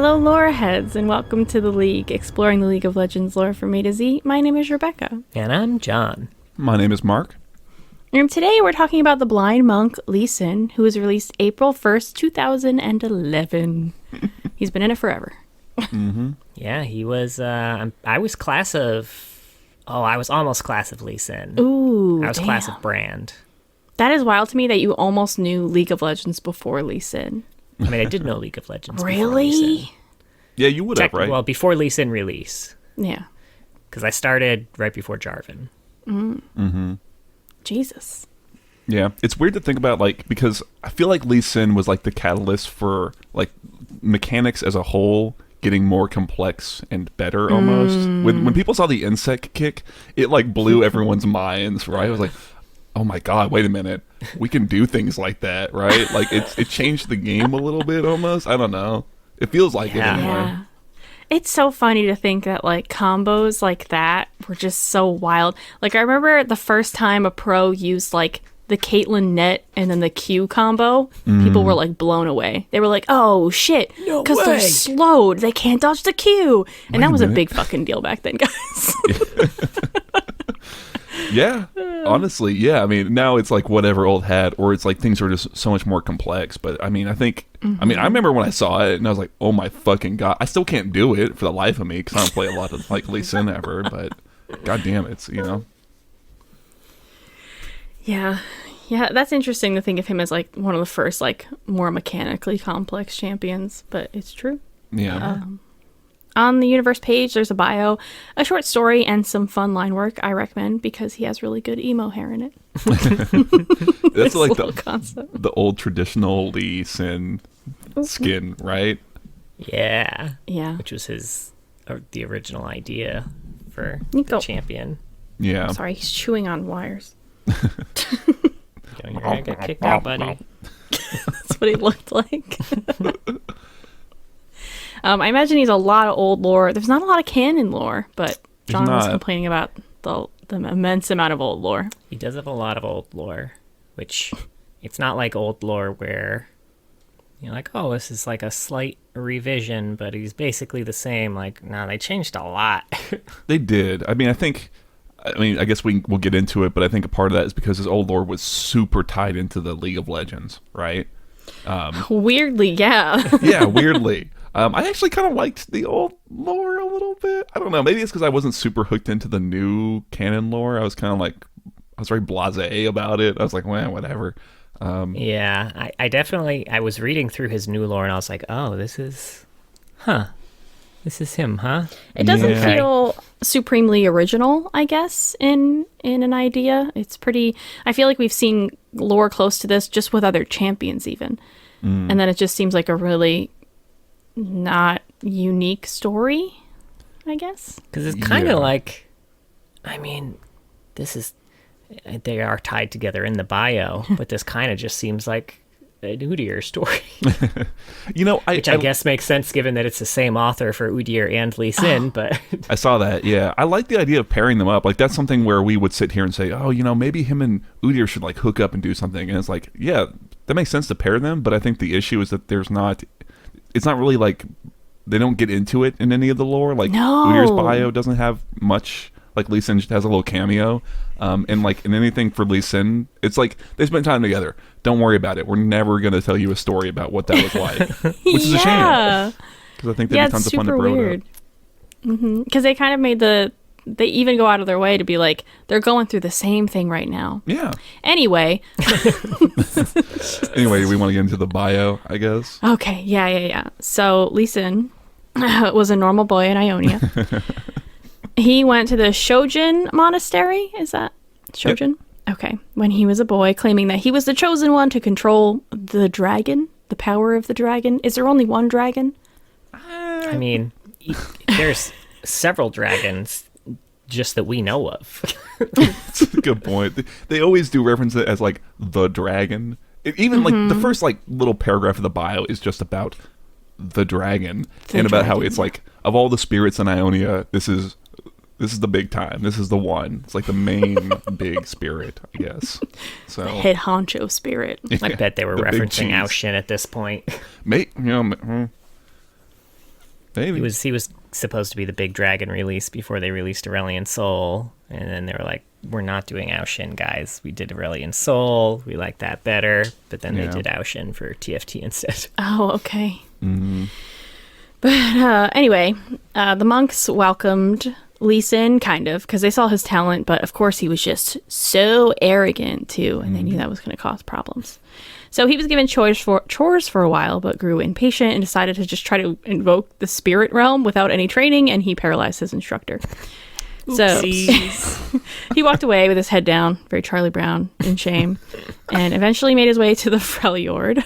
Hello, lore heads, and welcome to the League, exploring the League of Legends lore from A to Z. My name is Rebecca. And I'm John. My name is Mark. And today we're talking about the blind monk Lee Sin, who was released April 1st, 2011. He's been in it forever. Mm-hmm. Yeah, he was, I was almost class of Lee Sin. Ooh, I was class of Brand. That is wild to me that you almost knew League of Legends before Lee Sin. I mean, I did know League of Legends before Lee Really? Sin. Yeah, you would have, right? Well, before Lee Sin release. Yeah. Because I started right before Jarvan. Mm-hmm. Jesus. Yeah, it's weird to think about, because I feel like Lee Sin was, the catalyst for, mechanics as a whole getting more complex and better, almost. When people saw the insect kick, it, blew everyone's minds, right? It was like, oh my god, wait a minute. We can do things like that, right? It changed the game a little bit, almost. I don't know. It feels like it anyway. Yeah. It's so funny to think that combos like that were just so wild. I remember the first time a pro used the Caitlyn net and then the Q combo, people were blown away. They were like, "Oh shit, because they're slowed, they can't dodge the Q," and that was a big fucking deal back then, guys. Yeah, honestly, yeah. I mean, now it's whatever old hat, or it's things are just so much more complex. But I mean, I remember when I saw it and I was like, oh my fucking god. I still can't do it for the life of me because I don't play a lot of Lee Sin ever, but god damn it, Yeah, that's interesting to think of him as one of the first more mechanically complex champions, but it's true. Yeah. On the universe page, there's a bio, a short story, and some fun line work I recommend because he has really good emo hair in it. That's the old traditional Lee Sin skin, right? Yeah. Yeah. Which was the original idea for champion. Yeah. I'm sorry, he's chewing on wires. You're gonna get kicked out, buddy. That's what he looked like. I imagine he's a lot of old lore. There's not a lot of canon lore, but John was complaining about the immense amount of old lore. He does have a lot of old lore, which it's not like old lore where you're like, oh, this is a slight revision, but he's basically the same. No, they changed a lot. They did. I guess we'll get into it, but I think a part of that is because his old lore was super tied into the League of Legends, right? Weirdly, yeah. Yeah, weirdly. I actually kind of liked the old lore a little bit. I don't know. Maybe it's because I wasn't super hooked into the new canon lore. I was kind of I was very blasé about it. I was like, well, whatever. Yeah, I was reading through his new lore and I was like, oh, this is him, huh? It doesn't feel supremely original, I guess, in an idea. It's pretty, I feel like we've seen lore close to this just with other champions even. And then it just seems like a really not unique story, I guess. Because it's kind of they are tied together in the bio, but this kind of just seems like an Udyr story. Which I guess makes sense given that it's the same author for Udyr and Lee Sin, but... I saw that, yeah. I like the idea of pairing them up. That's something where we would sit here and say, oh, maybe him and Udyr should hook up and do something. And it's yeah, that makes sense to pair them, but I think the issue is that it's not really they don't get into it in any of the lore. No. Udyr's bio doesn't have much. Lee Sin just has a little cameo. And in anything for Lee Sin, it's they spent time together. Don't worry about it. We're never going to tell you a story about what that was like. Which is a shame. Because I think that'd be tons of fun to grow up. Because they kind of made they even go out of their way to be they're going through the same thing right now. Yeah. Anyway. Anyway, we want to get into the bio, I guess. Okay. Yeah. So Lee Sin was a normal boy in Ionia. He went to the Shojin Monastery. Is that Shojin? Yep. Okay. When he was a boy, claiming that he was the chosen one to control the dragon, the power of the dragon. Is there only one dragon? I mean, there's several dragons just that we know of. That's a good point. They always do reference it as the dragon. Even the first little paragraph of the bio is just about the dragon about how it's of all the spirits in Ionia, this is the big time. This is the one. It's the main big spirit, I guess. So the head honcho spirit. I bet they were referencing Ao Shin at this point. Maybe. He was supposed to be the big dragon release before they released Aurelion Sol, and then they were like, we're not doing Aoshin, guys. We did Aurelion Sol. We like that better. But then they did Aoshin for TFT instead. Oh, okay. Mm-hmm. But anyway, the monks welcomed Lee Sin, kind of, because they saw his talent, but of course he was just so arrogant too, and they knew that was going to cause problems. So he was given chores for a while, but grew impatient and decided to just try to invoke the spirit realm without any training, and he paralyzed his instructor. So he walked away with his head down, very Charlie Brown, in shame, and eventually made his way to the Freljord,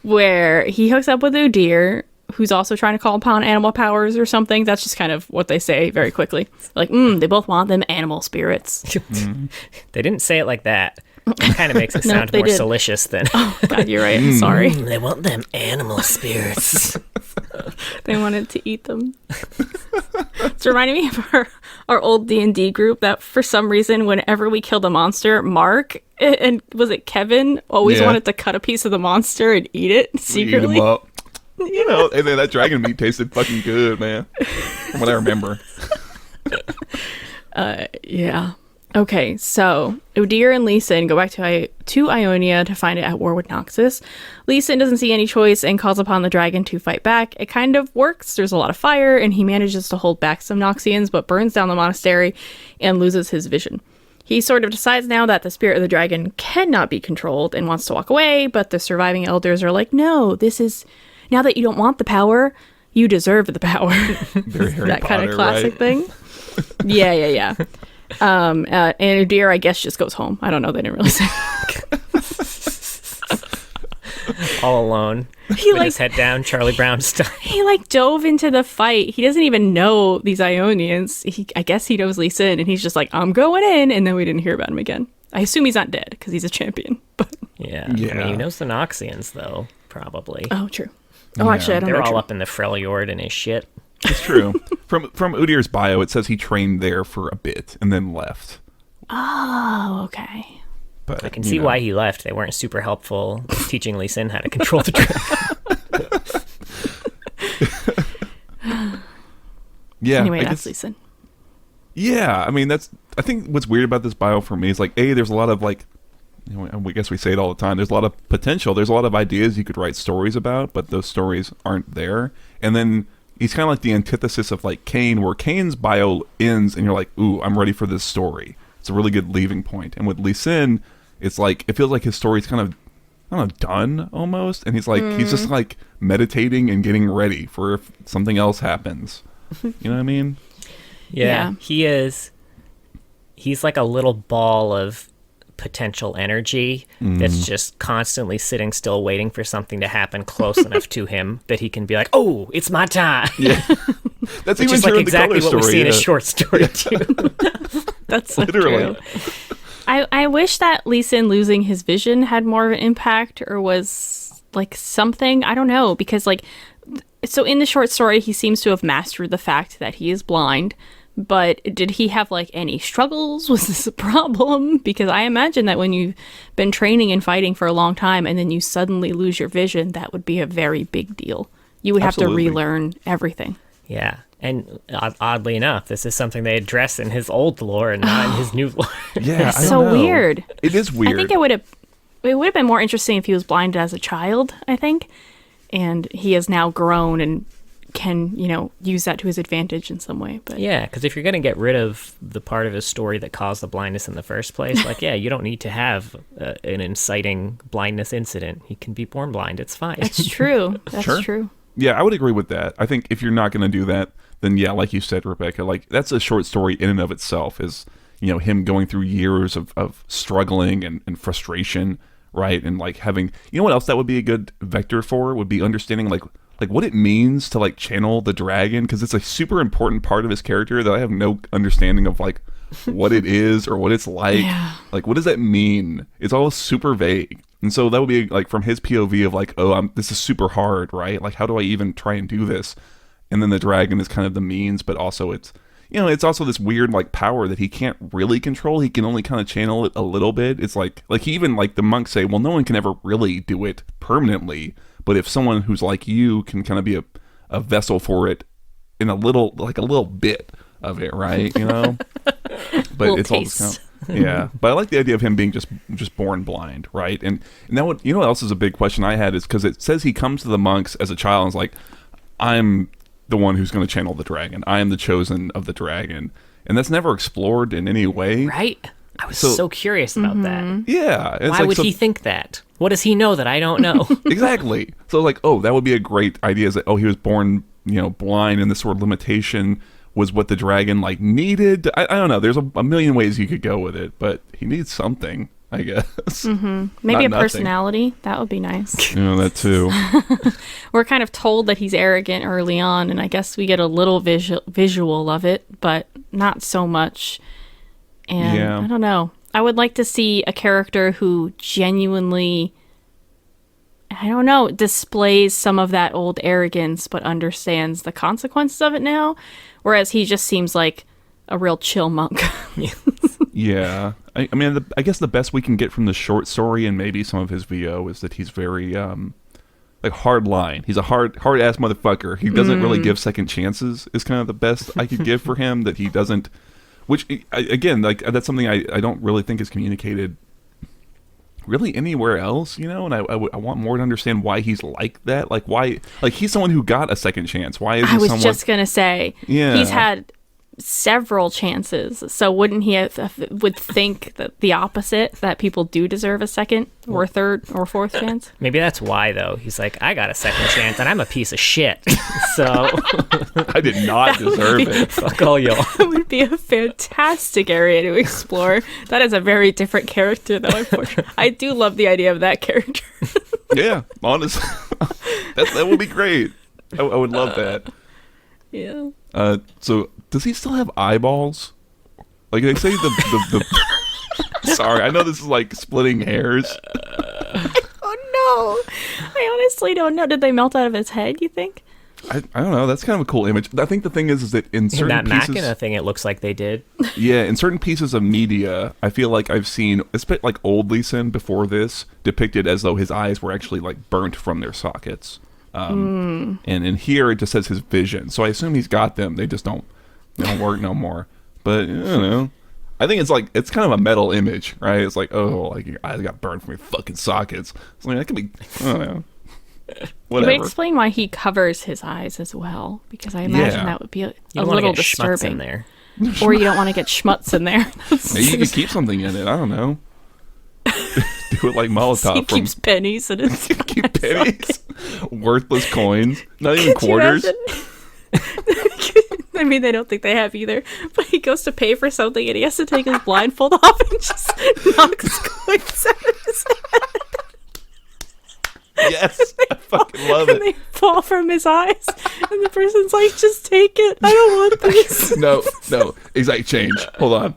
where he hooks up with Udyr, who's also trying to call upon animal powers or something. That's just kind of what they say very quickly. Like, they both want them animal spirits. They didn't say it like that. It kind of makes it sound more salacious than... Oh, God, you're right. I'm sorry. They want them animal spirits. They wanted to eat them. It's reminding me of our old D&D group that for some reason, whenever we killed a monster, Mark, and was it Kevin, always wanted to cut a piece of the monster and eat it secretly. Eat them up. You know, and then that dragon meat tasted fucking good, man. From what I remember. Yeah. Okay, so Udyr and Lee Sin go back to Ionia to find it at war with Noxus. Lee Sin doesn't see any choice and calls upon the dragon to fight back. It kind of works. There's a lot of fire, and he manages to hold back some Noxians, but burns down the monastery and loses his vision. He sort of decides now that the spirit of the dragon cannot be controlled and wants to walk away, but the surviving elders are like, no, this is... Now that you don't want the power, you deserve the power. Very Harry that Potter, kind of classic right? thing. Yeah. And Udyr, I guess, just goes home. I don't know. They didn't really say. All alone. With his head down, Charlie Brown style. He dove into the fight. He doesn't even know these Ionians. I guess he knows Lee Sin, and he's just like, I'm going in. And then we didn't hear about him again. I assume he's not dead because he's a champion. But yeah. I mean, he knows the Noxians, though, probably. Oh, true. Oh, actually, I don't know. They're all up in the Freljord and his shit. It's true. From Udyr's bio, it says he trained there for a bit and then left. Oh, okay. But I can see why he left. They weren't super helpful teaching Lee Sin how to control the dragon. Yeah. Anyway, that's Lee Sin. Yeah, I mean, I think what's weird about this bio for me is there's a lot of I guess we say it all the time. There's a lot of potential. There's a lot of ideas you could write stories about, but those stories aren't there. And then he's kind of like the antithesis of Cain, where Cain's bio ends and you're like, ooh, I'm ready for this story. It's a really good leaving point. And with Lee Sin, it's it feels like his story's kind of, I don't know, done almost. And he's he's just meditating and getting ready for if something else happens. You know what I mean? Yeah. He's like a little ball of potential energy that's just constantly sitting still waiting for something to happen close enough to him that he can be like, oh, it's my time. Yeah. That's which even is true in exactly the what color we story, see in a short story too. That's so literally true. I wish that Lee Sin losing his vision had more of an impact or was something, I don't know, because so in the short story he seems to have mastered the fact that he is blind. But did he have any struggles? Was this a problem? Because I imagine that when you've been training and fighting for a long time and then you suddenly lose your vision, that would be a very big deal. You would have to relearn everything. Yeah. And oddly enough, this is something they address in his old lore and not in his new lore. Yeah, it's so weird. It is weird. I think it would have been more interesting if he was blind as a child, I think. And he has now grown and can use that to his advantage in some way. But yeah, because if you're going to get rid of the part of his story that caused the blindness in the first place, you don't need to have an inciting blindness incident. He can be born blind. It's fine. That's true. That's true. Yeah, I would agree with that. I think if you're not going to do that, then yeah, like you said, Rebecca, that's a short story in and of itself, is him going through years of struggling and frustration, right? And having, what else that would be a good vector for would be understanding what it means to channel the dragon, because it's a super important part of his character that I have no understanding of what it is or what it's like. Yeah. What does that mean? It's all super vague. And so that would be from his POV of this is super hard, right? How do I even try and do this? And then the dragon is kind of the means, but also it's also this weird power that he can't really control. He can only kind of channel it a little bit. It's he even the monks say, well, no one can ever really do it permanently. But if someone who's like you can kind of be a vessel for it in a little bit of it, right? You know, but it's taste. all just kind of, yeah. But I like the idea of him being just born blind, right? And now what else is a big question I had is because it says he comes to the monks as a child and is like, I'm the one who's going to channel the dragon. I am the chosen of the dragon, and that's never explored in any way, right? I was so curious about that. Yeah. Why would he think that? What does he know that I don't know? Exactly. So like, oh, that would be a great idea. Is that, oh, he was born, blind, and this sort of limitation was what the dragon like needed. I don't know. There's a million ways you could go with it, but he needs something, I guess. Mm-hmm. Maybe a personality. That would be nice. That too. We're kind of told that he's arrogant early on, and I guess we get a little visual of it, but not so much. And I don't know. I would like to see a character who genuinely, I don't know, displays some of that old arrogance, but understands the consequences of it now. Whereas he just seems like a real chill monk. Yeah. I mean, I guess the best we can get from the short story and maybe some of his VO is that he's very, like hard line. He's a hard ass motherfucker. He doesn't really give second chances is kind of the best I could give for him, that he doesn't. Which, again, like that's something I don't really think is communicated really anywhere else, and I want more to understand why he's like that. Like, why, like, he's someone who got a second chance. Why is he someone... just going to say, he's had several chances, so wouldn't he would think that the opposite, that people do deserve a second or third or fourth chance? Maybe that's why, though. He's like, I got a second chance and I'm a piece of shit, so I did not deserve it. Fuck all y'all. That would be a fantastic area to explore. That is a very different character, though. I do love the idea of that character. Yeah, honestly, that would be great. I would love that. Yeah. So does he still have eyeballs? Like they say the Sorry, I know this is like splitting hairs. Oh no. I honestly don't know. Did they melt out of his head, you think? I don't know. That's kind of a cool image. I think the thing is that in certain pieces... Machina thing, it looks like they did. Yeah, in certain pieces of media, I feel like I've seen, especially like old Lee Sin before this, depicted as though his eyes were actually like burnt from their sockets. And in here, it just says his vision. So I assume he's got them. They just don't work no more. But, I don't know. I think it's kind of a metal image, right? It's like, oh, like your eyes got burned from your fucking sockets. It's like, that could be, I don't know. Whatever. Can we explain why he covers his eyes as well? Because I imagine that would be a little disturbing. In there. Or you don't want to get schmutz in there. Maybe you could keep something in it. I don't know. Do it like Molotov. He keeps pennies in his keep pennies? Worthless coins? Not even quarters? I mean, they don't think they have either. But he goes to pay for something and he has to take his blindfold off and just knocks coins out of his head. Yes, I fucking love it. And they fall from his eyes, and the person's like, "Just take it. I don't want this." No, exact change. Hold on.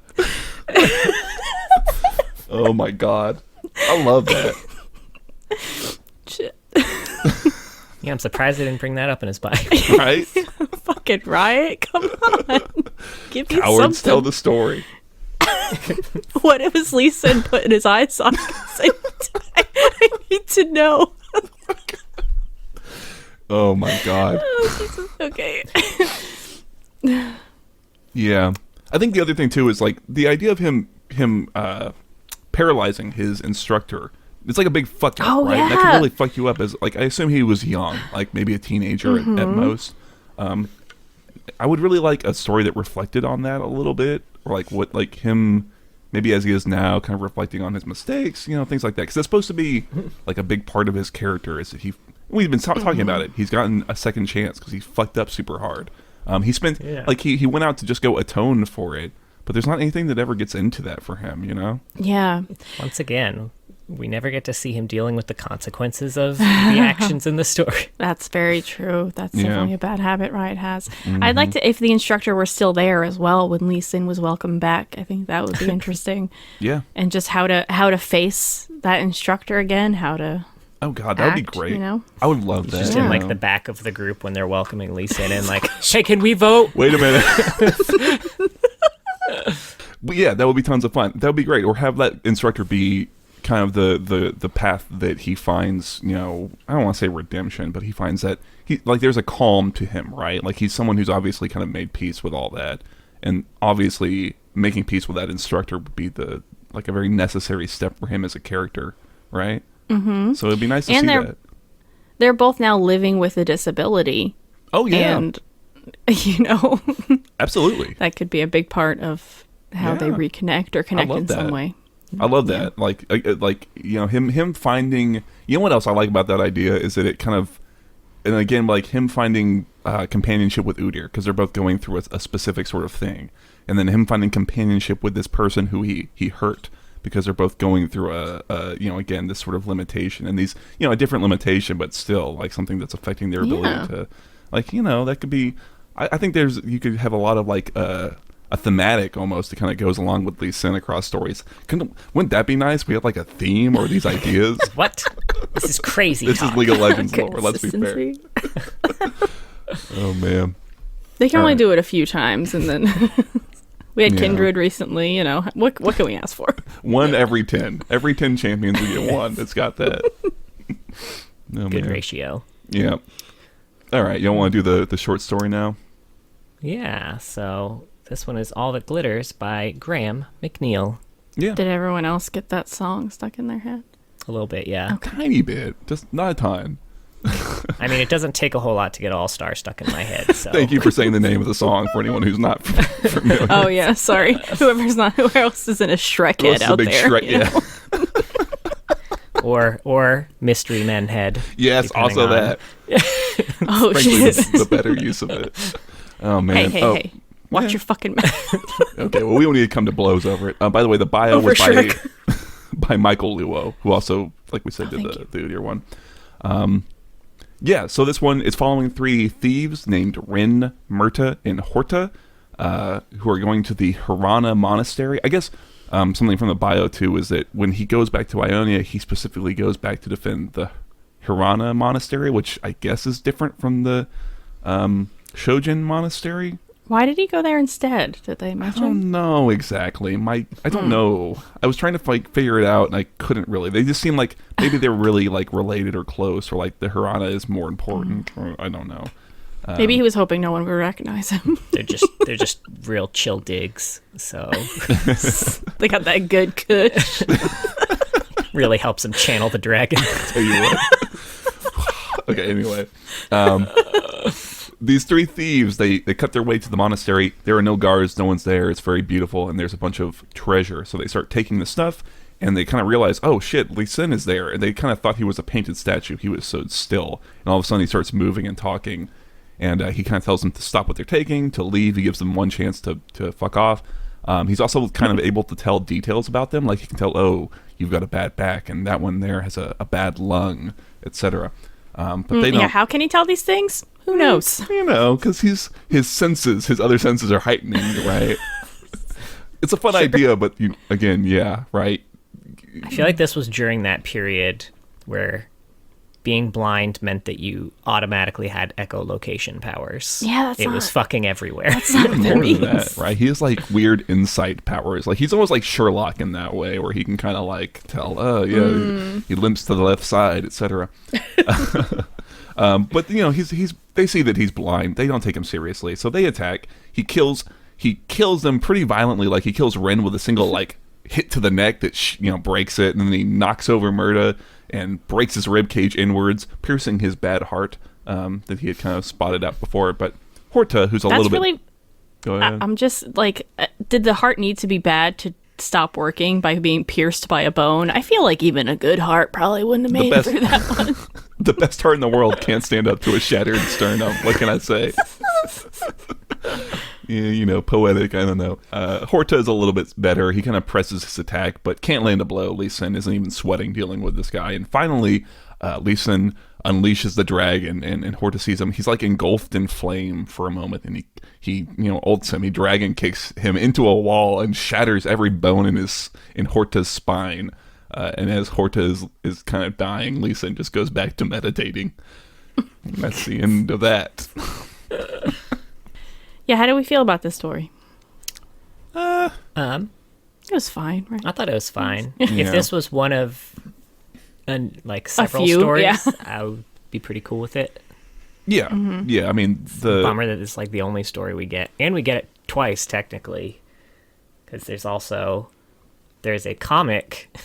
Oh my god, I love that. Shit. Yeah, I'm surprised they didn't bring that up in his bio. Right? Fucking Riot, come on, give me Cowards something. tell the story. What if it's Lee Sin putting his eyes on at the same time? I need to know. Oh my god. Oh, Jesus. Okay. Yeah, I think the other thing too is like the idea of him paralyzing his instructor. It's like a big fuck up, right? Yeah. That can really fuck you up. As like, I assume he was young, like maybe a teenager at most. I would really like a story that reflected on that a little bit, or like what, like him, maybe as he is now, kind of reflecting on his mistakes, things like that. Because that's supposed to be like a big part of his character is that we've been talking about it. He's gotten a second chance because he fucked up super hard. He spent like he went out to just go atone for it, but there's not anything that ever gets into that for him, Yeah. Once again, we never get to see him dealing with the consequences of the actions in the story. That's very true. That's definitely a bad habit Riot has. I'd like to, if the instructor were still there as well when Lee Sin was welcomed back. I think that would be interesting. Yeah. And just how to face that instructor again, how to Oh god, that would be great. I would love that. Just in like the back of the group when they're welcoming Lee Sin and like, hey, can we vote? Wait a minute. But yeah, that would be tons of fun. That would be great. Or have that instructor be kind of the path that he finds, I don't want to say redemption, but he finds that there's a calm to him, right? Like he's someone who's obviously kind of made peace with all that, and obviously making peace with that instructor would be a very necessary step for him as a character, right? Mm-hmm. So it'd be nice to see that. They're both now living with a disability. Oh yeah, and absolutely, that could be a big part of how they reconnect or connect in some way. I love that. Him finding. You know what else I like about that idea is that it kind of, and again, like him finding companionship with Udyr, because they're both going through a specific sort of thing, and then him finding companionship with this person who he hurt, because they're both going through again, this sort of limitation, and these, a different limitation, but still like something that's affecting their ability to, that could be. I think you could have a lot of a thematic almost that kind of goes along with Lee Sin across stories. Wouldn't that be nice? We have like a theme or these ideas. What? This is crazy. This is League of Legends lore. Let's be fair. Oh man, they can only do it a few times, and then we had Kindred recently. What can we ask for? One every 10. Every 10 champions we get one. It's got that. Good ratio. Yeah. All right, you don't want to do the short story now? Yeah. So. This one is All That Glitters by Graham McNeil. Yeah. Did everyone else get that song stuck in their head? A little bit, yeah. A tiny bit. Just not a ton. I mean, it doesn't take a whole lot to get All Star stuck in my head. So. Thank you for saying the name of the song for anyone who's not familiar. Oh, yeah. Sorry. Who else is in a Shrek head out there? Or Mystery Men head. Yes, also on. That. Oh, shit. The better use of it. Oh, man. Hey. Watch your fucking mouth. Okay, well, we don't need to come to blows over it. By the way, the bio was by Michael Luo, who also, like we said, did the Udyr one. So this one is following 3 thieves named Rin, Murta, and Horta, who are going to the Hirana Monastery. I guess something from the bio, too, is that when he goes back to Ionia, he specifically goes back to defend the Hirana Monastery, which I guess is different from the Shojin Monastery. Why did he go there instead? Did they mention? I don't know exactly. I don't know. I was trying to figure it out, and I couldn't really. They just seem like maybe they're really related or close, or the Hirana is more important. Or I don't know. Maybe he was hoping no one would recognize him. They're just real chill digs. So they got that good kush. Really helps him channel the dragon. Tell you what. Okay. Anyway. These 3 thieves, they cut their way to the monastery. There are no guards, no one's there. It's very beautiful, and there's a bunch of treasure. So they start taking the stuff, and they kind of realize, oh shit, Lee Sin is there. And they kind of thought he was a painted statue. He was so still. And all of a sudden he starts moving and talking. And he kind of tells them to stop what they're taking, to leave. He gives them one chance to fuck off. He's also kind of able to tell details about them. Like he can tell, oh, you've got a bad back, and that one there has a bad lung, etc. But they don't. Yeah, how can he tell these things? Who knows? Because his other senses are heightening, right? It's a fun idea, but right? I feel like this was during that period where being blind meant that you automatically had echolocation powers. Yeah, it was fucking everywhere. That's not what that means. That, right? He has weird insight powers. He's almost like Sherlock in that way, where he can kind of tell, he limps to the left side, etc. But they see that he's blind. They don't take him seriously, so they attack. He kills them pretty violently. He kills Ren with a single hit to the neck that breaks it, and then he knocks over Murta and breaks his rib cage inwards, piercing his bad heart that he had kind of spotted out before. But Horta, who's a little bit. Go ahead. I'm just did the heart need to be bad to stop working by being pierced by a bone? I feel like even a good heart probably wouldn't have made it through that one. The best heart in the world can't stand up to a shattered sternum. What can I say? Yeah, poetic, I don't know. Horta is a little bit better. He kind of presses his attack, but can't land a blow. Lee Sin isn't even sweating dealing with this guy. And finally, Lee Sin unleashes the dragon, and Horta sees him. He's engulfed in flame for a moment, and he ults him. He dragon kicks him into a wall and shatters every bone in Horta's spine. And as Horta is kind of dying, Lee Sin just goes back to meditating. And that's the end of that. Yeah, how do we feel about this story? I It was fine, right? I thought it was fine. Yeah. If this was one of like several few, stories, yeah. I would be pretty cool with it. Yeah, yeah. I mean, Bummer that it's like the only story we get, and we get it twice technically, because there's a comic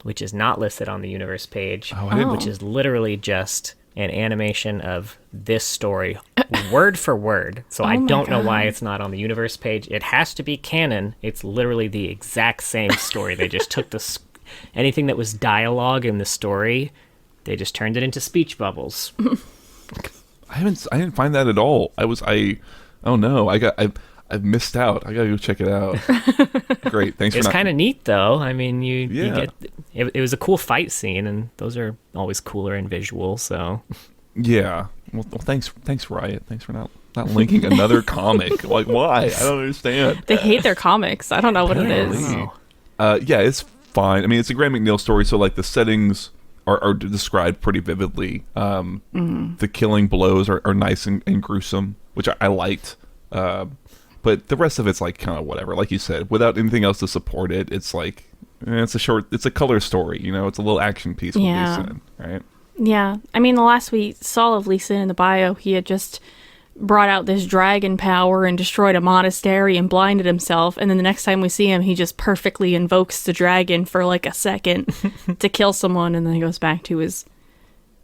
which is not listed on the universe page, which is literally just an animation of this story, word for word. So I don't know why it's not on the universe page. It has to be canon. It's literally the exact same story. They just took anything that was dialogue in the story, they just turned it into speech bubbles. I didn't find that at all. Oh no, I've missed out. I gotta go check it out. Great, thanks. It's kind of neat though. I mean, you get it was a cool fight scene, and those are always cooler in visual. So yeah. Well, thanks, Riot. Thanks for not linking another comic. Like, why? I don't understand. They hate their comics. I don't know what it is. Yeah, it's fine. I mean, it's a Graham McNeil story, so like the settings are described pretty vividly. The killing blows are nice and gruesome, which I liked. But the rest of it's like kind of whatever. Like you said, without anything else to support it, it's like it's a color story. You know, it's a little action piece with Lee Sin, right? Yeah, I mean, the last we saw of Lee Sin in the bio, he had just brought out this dragon power and destroyed a monastery and blinded himself, and then the next time we see him, he just perfectly invokes the dragon for like a second to kill someone, and then he goes back to his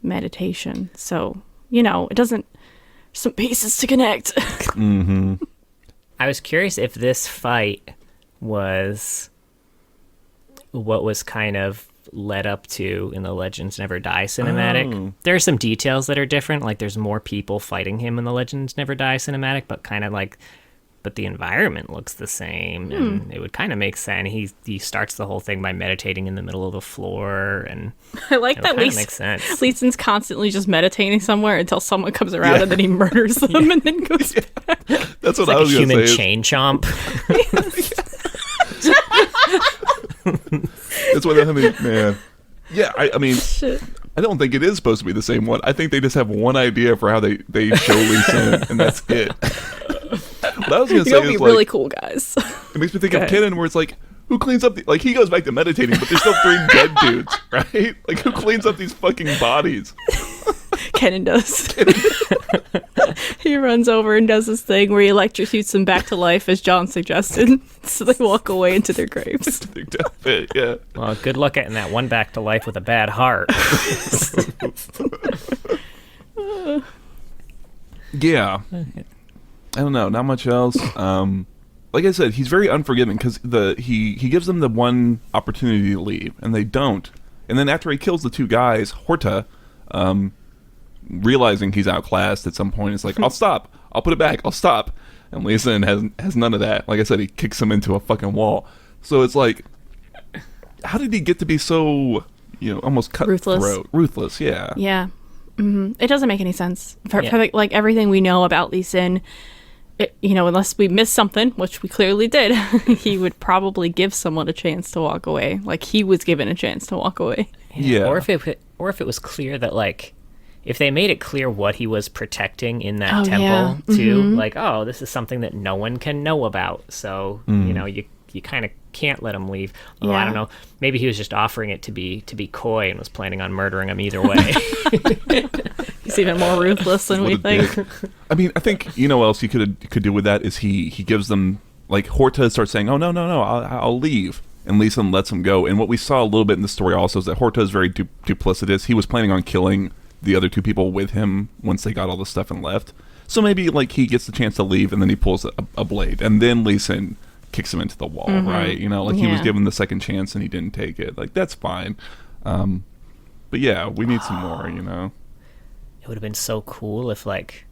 meditation. So, you know, it doesn't... some pieces to connect. I was curious if this fight was what was kind of led up to in the Legends Never Die cinematic. There are some details that are different, like there's more people fighting him in the Legends Never Die cinematic, but the environment looks the same, and it would kind of make sense. He starts the whole thing by meditating in the middle of the floor, and I like that makes sense. Lee Sin's constantly just meditating somewhere until someone comes around and then he murders them and then goes back. That's what like I was going to say. Human chain chomp. That's what I mean, man. Yeah, I mean, shit. I don't think it is supposed to be the same one. I think they just have one idea for how they show Lee Sin, and that's it. What I was going to say is be really cool, guys. It makes me think of Kenan, where it's like, who cleans up like he goes back to meditating, but there's still 3 dead dudes, right? Like, who cleans up these fucking bodies? Kenan does. He runs over and does this thing where he electrocutes them back to life, as John suggested, so they walk away into their graves. Their deathbed, yeah. Well, good luck getting that one back to life with a bad heart. Yeah. I don't know, not much else. Like I said, he's very unforgiving because he gives them the one opportunity to leave, and they don't. And then after he kills the 2 guys, Horta, realizing he's outclassed at some point, is like, I'll stop. I'll put it back. I'll stop. And Lee Sin has none of that. Like I said, he kicks him into a fucking wall. So it's like, how did he get to be so, almost cutthroat? Ruthless, yeah. Yeah. Mm-hmm. It doesn't make any sense. For like everything we know about Lee Sin, unless we missed something, which we clearly did, he would probably give someone a chance to walk away. Like he was given a chance to walk away. Yeah. Or if it was clear that, like, if they made it clear what he was protecting in that temple too, like, oh, this is something that no one can know about, so you kind of can't let him leave. Although I don't know, maybe he was just offering it to be coy and was planning on murdering him either way. He's even more ruthless than we think. I mean, I think what else he could do with that is he gives them, like, Horta starts saying, oh no, I'll leave, and Lee Sin lets him go. And what we saw a little bit in the story also is that Horta is very duplicitous. He was planning on killing the other 2 people with him once they got all the stuff and left. So maybe, like, he gets the chance to leave, and then he pulls a blade, and then Lee Sin kicks him into the wall, right? He was given the second chance and he didn't take it. Like, that's fine. But yeah, we need some more, It would have been so cool if, like,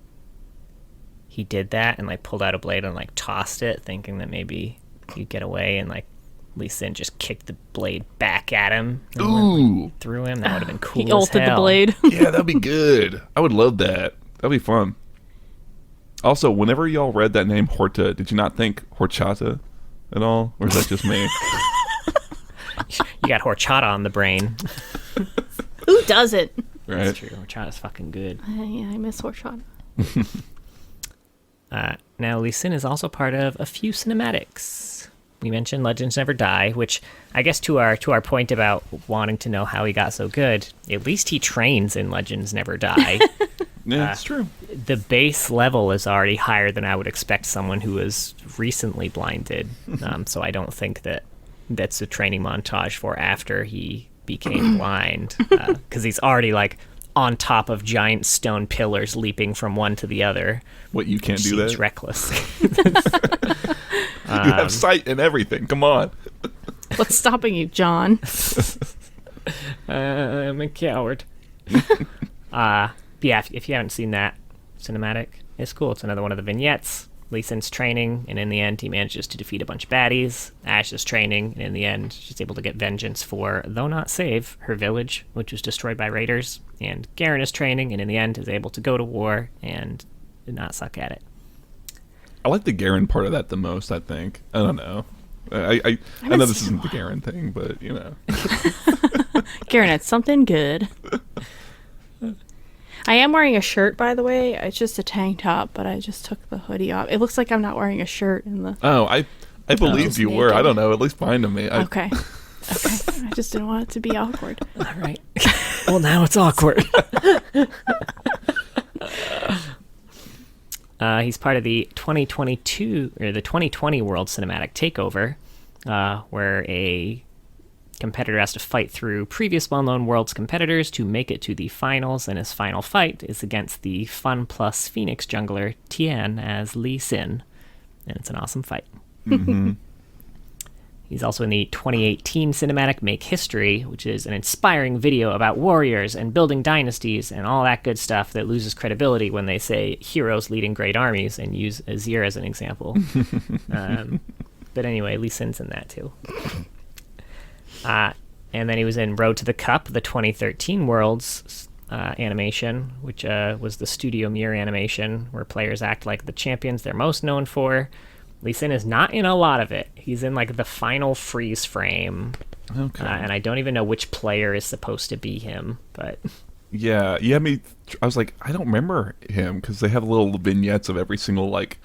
he did that and, like, pulled out a blade and, like, tossed it, thinking that maybe he'd get away, and, like, Lee Sin just kicked the blade back at him and went through him. That would have been cool. He ulted the blade. Yeah, that'd be good. I would love that. That'd be fun. Also, whenever y'all read that name Horta, did you not think horchata at all? Or is that just me? You got horchata on the brain. Who doesn't? Right. That's true. Horchata's fucking good. Yeah, I miss horchata. Now, Lee Sin is also part of a few cinematics, we mentioned Legends Never Die, which I guess to our point about wanting to know how he got so good, at least he trains in Legends Never Die. Yeah, it's true. The base level is already higher than I would expect someone who was recently blinded. So I don't think that's a training montage for after he became blind, because he's already like on top of giant stone pillars, leaping from one to the other. What, you can't do seems that? Reckless. You have sight and everything. Come on. What's stopping you, John? I'm a coward. Yeah, if you haven't seen that cinematic, it's cool. It's another one of the vignettes. Lee Sin's training, and in the end, he manages to defeat a bunch of baddies. Ash is training, and in the end, she's able to get vengeance for, though not save, her village, which was destroyed by raiders. And Garen is training, and in the end, is able to go to war and not suck at it. I like the Garen part of that the most, I think. I don't know. I know this isn't the Garen thing, but, you know. Garen had something good. I am wearing a shirt, by the way. It's just a tank top, but I just took the hoodie off. It looks like I'm not wearing a shirt in the... Oh, I believed you were. I don't know. At least fine to me. Okay. Okay. I just didn't want it to be awkward. All right. Well, now it's awkward. He's part of the 2022 or the 2020 World Cinematic Takeover, where a competitor has to fight through previous well-known Worlds competitors to make it to the finals, and his final fight is against the Fun Plus Phoenix jungler Tian as Lee Sin, and it's an awesome fight. Mm-hmm. He's also in the 2018 cinematic Make History, which is an inspiring video about warriors and building dynasties and all that good stuff that loses credibility when they say heroes leading great armies and use Azir as an example. But anyway, Lee Sin's in that too. And then he was in Road to the Cup, the 2013 Worlds animation, which was the studio mirror animation where players act like the champions they're most known for. Lee Sin is not in a lot of it. He's in like the final freeze frame. Okay. And I don't even know which player is supposed to be him, but... Yeah, I was like, I don't remember him, because they have little vignettes of every single, like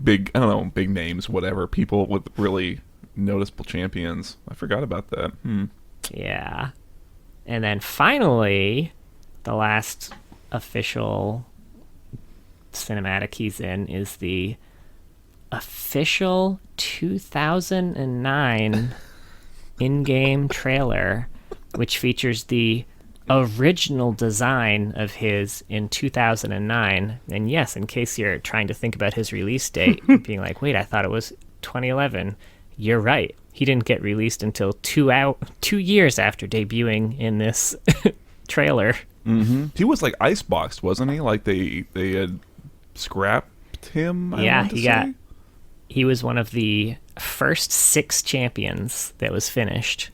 big, I don't know, big names, whatever, people with really noticeable champions. I forgot about that. Yeah. And then finally, the last official cinematic he's in is the official 2009 in-game trailer, which features the original design of his in 2009. And yes, in case you're trying to think about his release date, being like, wait, I thought it was 2011. You're right. He didn't get released until 2 years after debuting in this trailer. Mm-hmm. He was like iceboxed, wasn't he? Like they had scrapped him. He was one of the first 6 champions that was finished.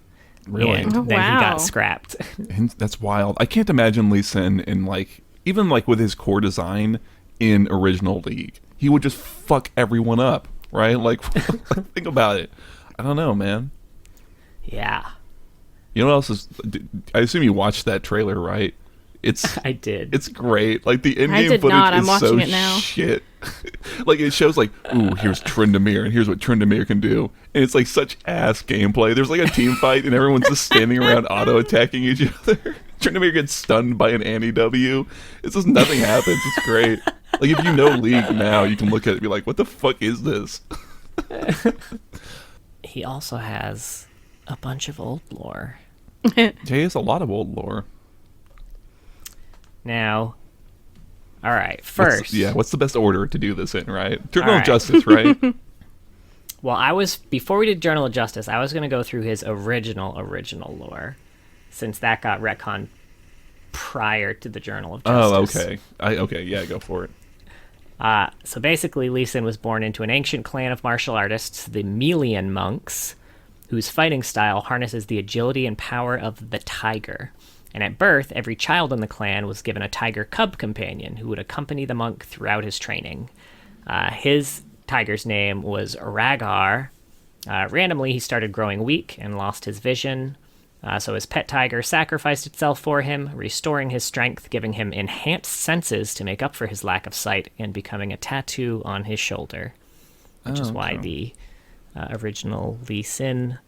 Really? And then he got scrapped. And that's wild. I can't imagine Lee Sin in even with his core design in original League. He would just fuck everyone up, right? Think about it. I don't know, man. Yeah. You know what else is... I assume you watched that trailer, right? I did. It's great. The in-game I did footage not. I'm is watching so it now. shit. It shows ooh, here's Tryndamere, and here's what Tryndamere can do. And it's such ass gameplay. There's a team fight, and everyone's just standing around auto-attacking each other. Tryndamere gets stunned by an anti-W. It's just nothing happens. It's great. If you know League now, you can look at it and be like, what the fuck is this? He also has a bunch of old lore. He has a lot of old lore. Now, all right, first... What's the best order to do this in, right? Journal of Justice, right? Well, before we did Journal of Justice, I was going to go through his original lore, since that got retconned prior to the Journal of Justice. Oh, okay. Yeah, go for it. So basically, Lee Sin was born into an ancient clan of martial artists, the Melian monks, whose fighting style harnesses the agility and power of the tiger. And at birth, every child in the clan was given a tiger cub companion who would accompany the monk throughout his training. His tiger's name was Rhaegar. Randomly, he started growing weak and lost his vision. So his pet tiger sacrificed itself for him, restoring his strength, giving him enhanced senses to make up for his lack of sight, and becoming a tattoo on his shoulder. Which is why the original Lee Sin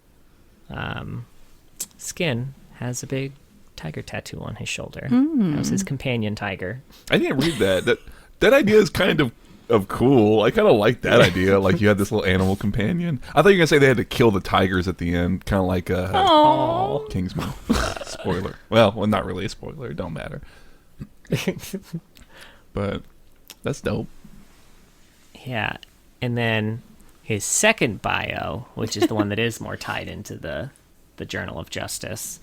skin has a big tiger tattoo on his shoulder. That was his companion tiger. I didn't read that. That idea is kind of cool. I kind of like that idea. Like you had this little animal companion. I thought you were gonna say they had to kill the tigers at the end, kind of like Kingsman. Spoiler. Well, not really a spoiler. It don't matter. But that's dope. Yeah, and then his second bio, which is the one that is more tied into the Journal of Justice.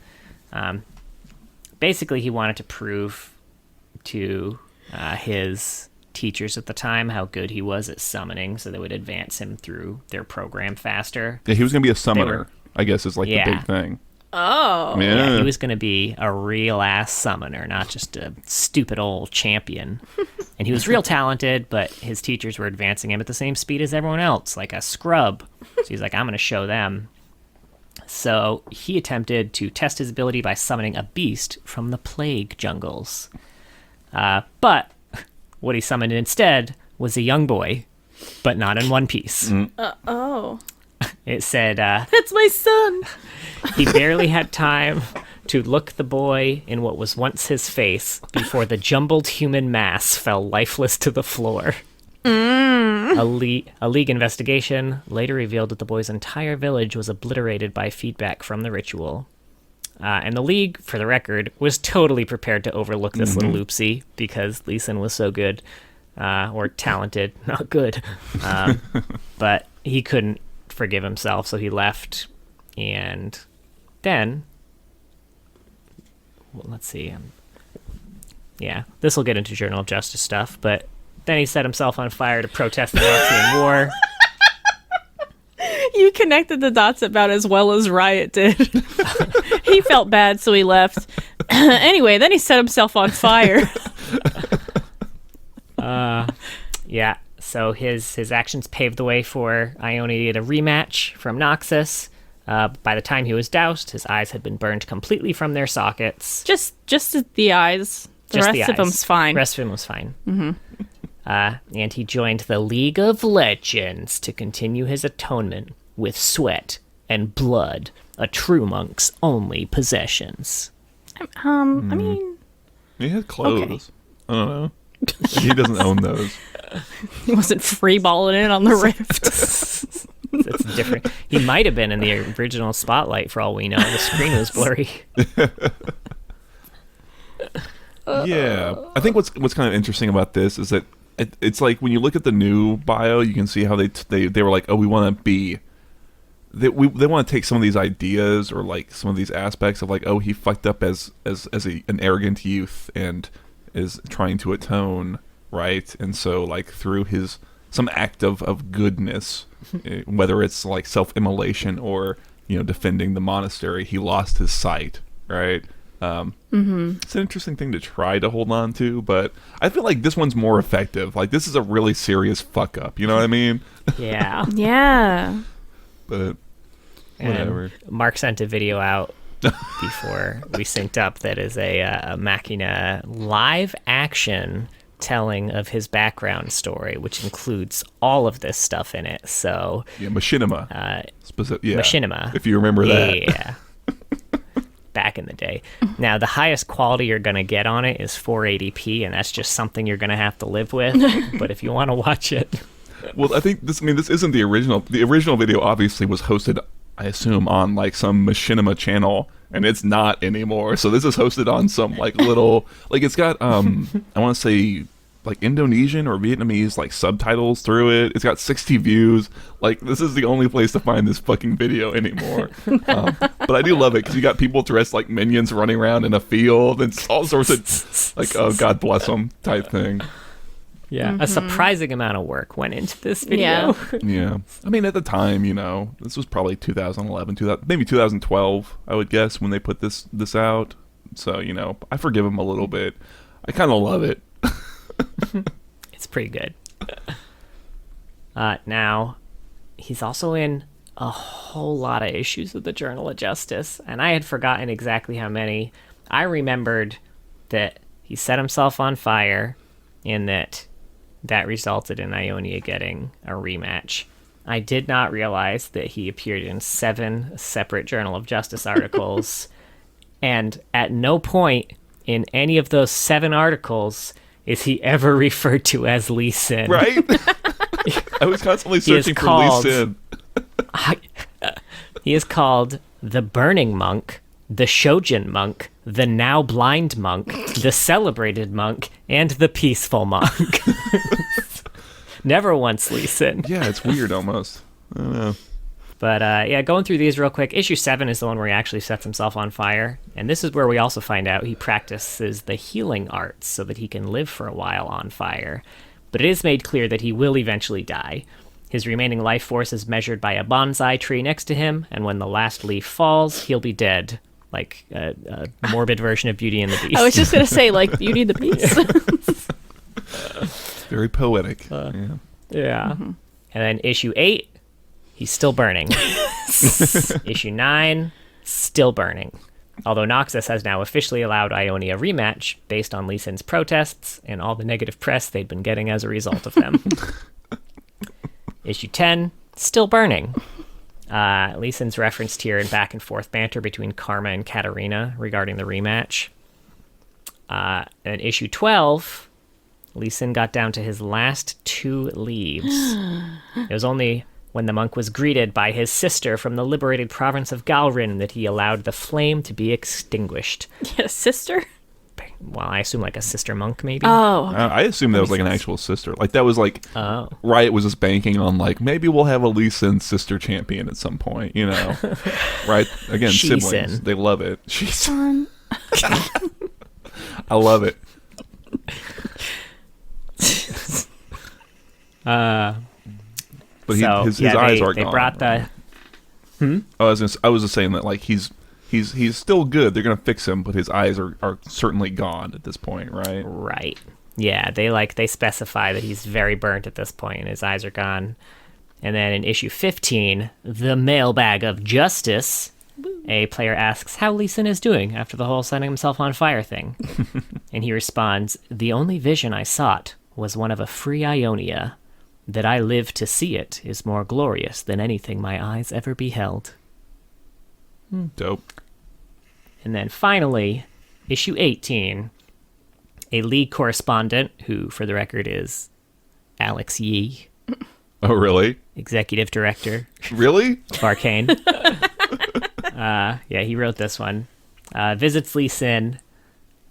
Basically, he wanted to prove to his teachers at the time how good he was at summoning, so they would advance him through their program faster. Yeah, he was going to be a summoner, I guess, is like the big thing. Oh. Yeah, he was going to be a real-ass summoner, not just a stupid old champion. And he was real talented, but his teachers were advancing him at the same speed as everyone else, like a scrub. So he's like, I'm going to show them. So he attempted to test his ability by summoning a beast from the plague jungles. But what he summoned instead was a young boy, but not in one piece. Oh. It said, That's my son! He barely had time to look the boy in what was once his face before the jumbled human mass fell lifeless to the floor. A league investigation later revealed that the boy's entire village was obliterated by feedback from the ritual. And the league, for the record, was totally prepared to overlook this little oopsie because Lee Sin was so good, or talented, not good. But he couldn't forgive himself, so he left. And then, well, let's see. Yeah, this will get into Journal of Justice stuff, but then he set himself on fire to protest the Nazi war. You connected the dots about as well as Riot did. He felt bad, so he left. Anyway, then he set himself on fire. Yeah, so his actions paved the way for Ionia to get a rematch from Noxus. By the time he was doused, his eyes had been burned completely from their sockets. Just the eyes. The rest of him's fine. The rest of him was fine. Mm-hmm. And he joined the League of Legends to continue his atonement with sweat and blood, a true monk's only possessions. I mean... He had clothes. Okay. I don't know. He doesn't own those. He wasn't freeballing it on the Rift. That's different. He might have been in the original Spotlight for all we know. The screen was blurry. Yeah. I think what's kind of interesting about this is that it's like when you look at the new bio, you can see how they were like, oh, we want to be... They want to take some of these ideas or like some of these aspects of like, oh, he fucked up as an arrogant youth and is trying to atone, right? And so like through some act of goodness, whether it's like self-immolation or defending the monastery, he lost his sight, right? It's an interesting thing to try to hold on to, but I feel like this one's more effective. Like this is a really serious fuck up, you know what I mean? Yeah. Yeah. But whatever. And Mark sent a video out before we synced up that is a Machina live action telling of his background story, which includes all of this stuff in it. So yeah, Machinima. Machinima. If you remember that. Yeah. Back in the day. Now, the highest quality you're going to get on it is 480p, and that's just something you're going to have to live with. But if you want to watch it... Well, I think this isn't the original. The original video obviously was hosted, I assume, on like some Machinima channel, and it's not anymore. So this is hosted on some like little... Like it's got, I want to say... like Indonesian or Vietnamese like subtitles through it. It's got 60 views. Like this is the only place to find this fucking video anymore. But I do love it because you got people dressed like minions running around in a field and all sorts of like, oh, God bless them type thing. Yeah, a surprising amount of work went into this video. Yeah. I mean, at the time, this was probably 2011, maybe 2012, I would guess, when they put this out. So, I forgive them a little bit. I kind of love it. It's pretty good. Now, he's also in a whole lot of issues of the Journal of Justice, and I had forgotten exactly how many. I remembered that he set himself on fire, and that resulted in Ionia getting a rematch. I did not realize that he appeared in 7 separate Journal of Justice articles, and at no point in any of those 7 articles is he ever referred to as Lee Sin. Right? I was constantly searching for Lee Sin. He is called the Burning Monk, the Shojin Monk, the Now Blind Monk, the Celebrated Monk, and the Peaceful Monk. Never once Lee Sin. Yeah, it's weird almost. I don't know. But yeah, going through these real quick. Issue 7 is the one where he actually sets himself on fire. And this is where we also find out he practices the healing arts so that he can live for a while on fire. But it is made clear that he will eventually die. His remaining life force is measured by a bonsai tree next to him, and when the last leaf falls, he'll be dead. Like a morbid version of Beauty and the Beast. I was just going to say, like, Beauty and the Beast. Very poetic. Yeah. Mm-hmm. And then issue 8, he's still burning. Issue 9, still burning. Although Noxus has now officially allowed Ionia a rematch based on Lee Sin's protests and all the negative press they'd been getting as a result of them. Issue 10, still burning. Lee Sin's referenced here in back and forth banter between Karma and Katarina regarding the rematch. And issue 12, Lee Sin got down to his last 2 leaves. It was only when the monk was greeted by his sister from the liberated province of Galrin that he allowed the flame to be extinguished. Yeah, sister? Well, I assume like a sister monk, maybe. Oh. Okay. I assume that was like an actual sister. Like that was like Riot was just banking on like maybe we'll have a Lee Sin sister champion at some point, you know? Right? Again, siblings. They love it. She's I love it. But his eyes are gone. They brought the. I was just saying that like he's still good. They're gonna fix him, but his eyes are certainly gone at this point, right? Right. Yeah, they specify that he's very burnt at this point and his eyes are gone. And then in issue 15, the Mailbag of Justice, a player asks how Lee Sin is doing after the whole setting himself on fire thing. And he responds, "The only vision I sought was one of a free Ionia. That I live to see it is more glorious than anything my eyes ever beheld." Dope. And then finally, issue 18, a League correspondent, who for the record is Alex Yee. Oh, really? Executive director. Really? Of Arcane. Yeah, he wrote this one. Visits Lee Sin.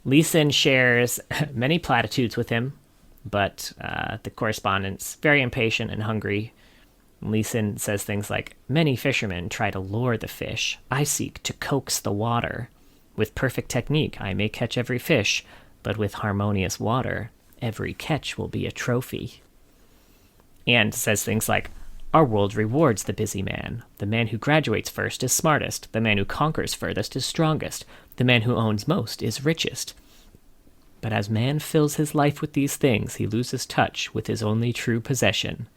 Lee Sin shares many platitudes with him, but the correspondent's very impatient and hungry. Lee Sin says things like, "Many fishermen try to lure the fish. I seek to coax the water. With perfect technique, I may catch every fish, but with harmonious water, every catch will be a trophy." And says things like, "Our world rewards the busy man. The man who graduates first is smartest. The man who conquers furthest is strongest. The man who owns most is richest. But as man fills his life with these things, he loses touch with his only true possession,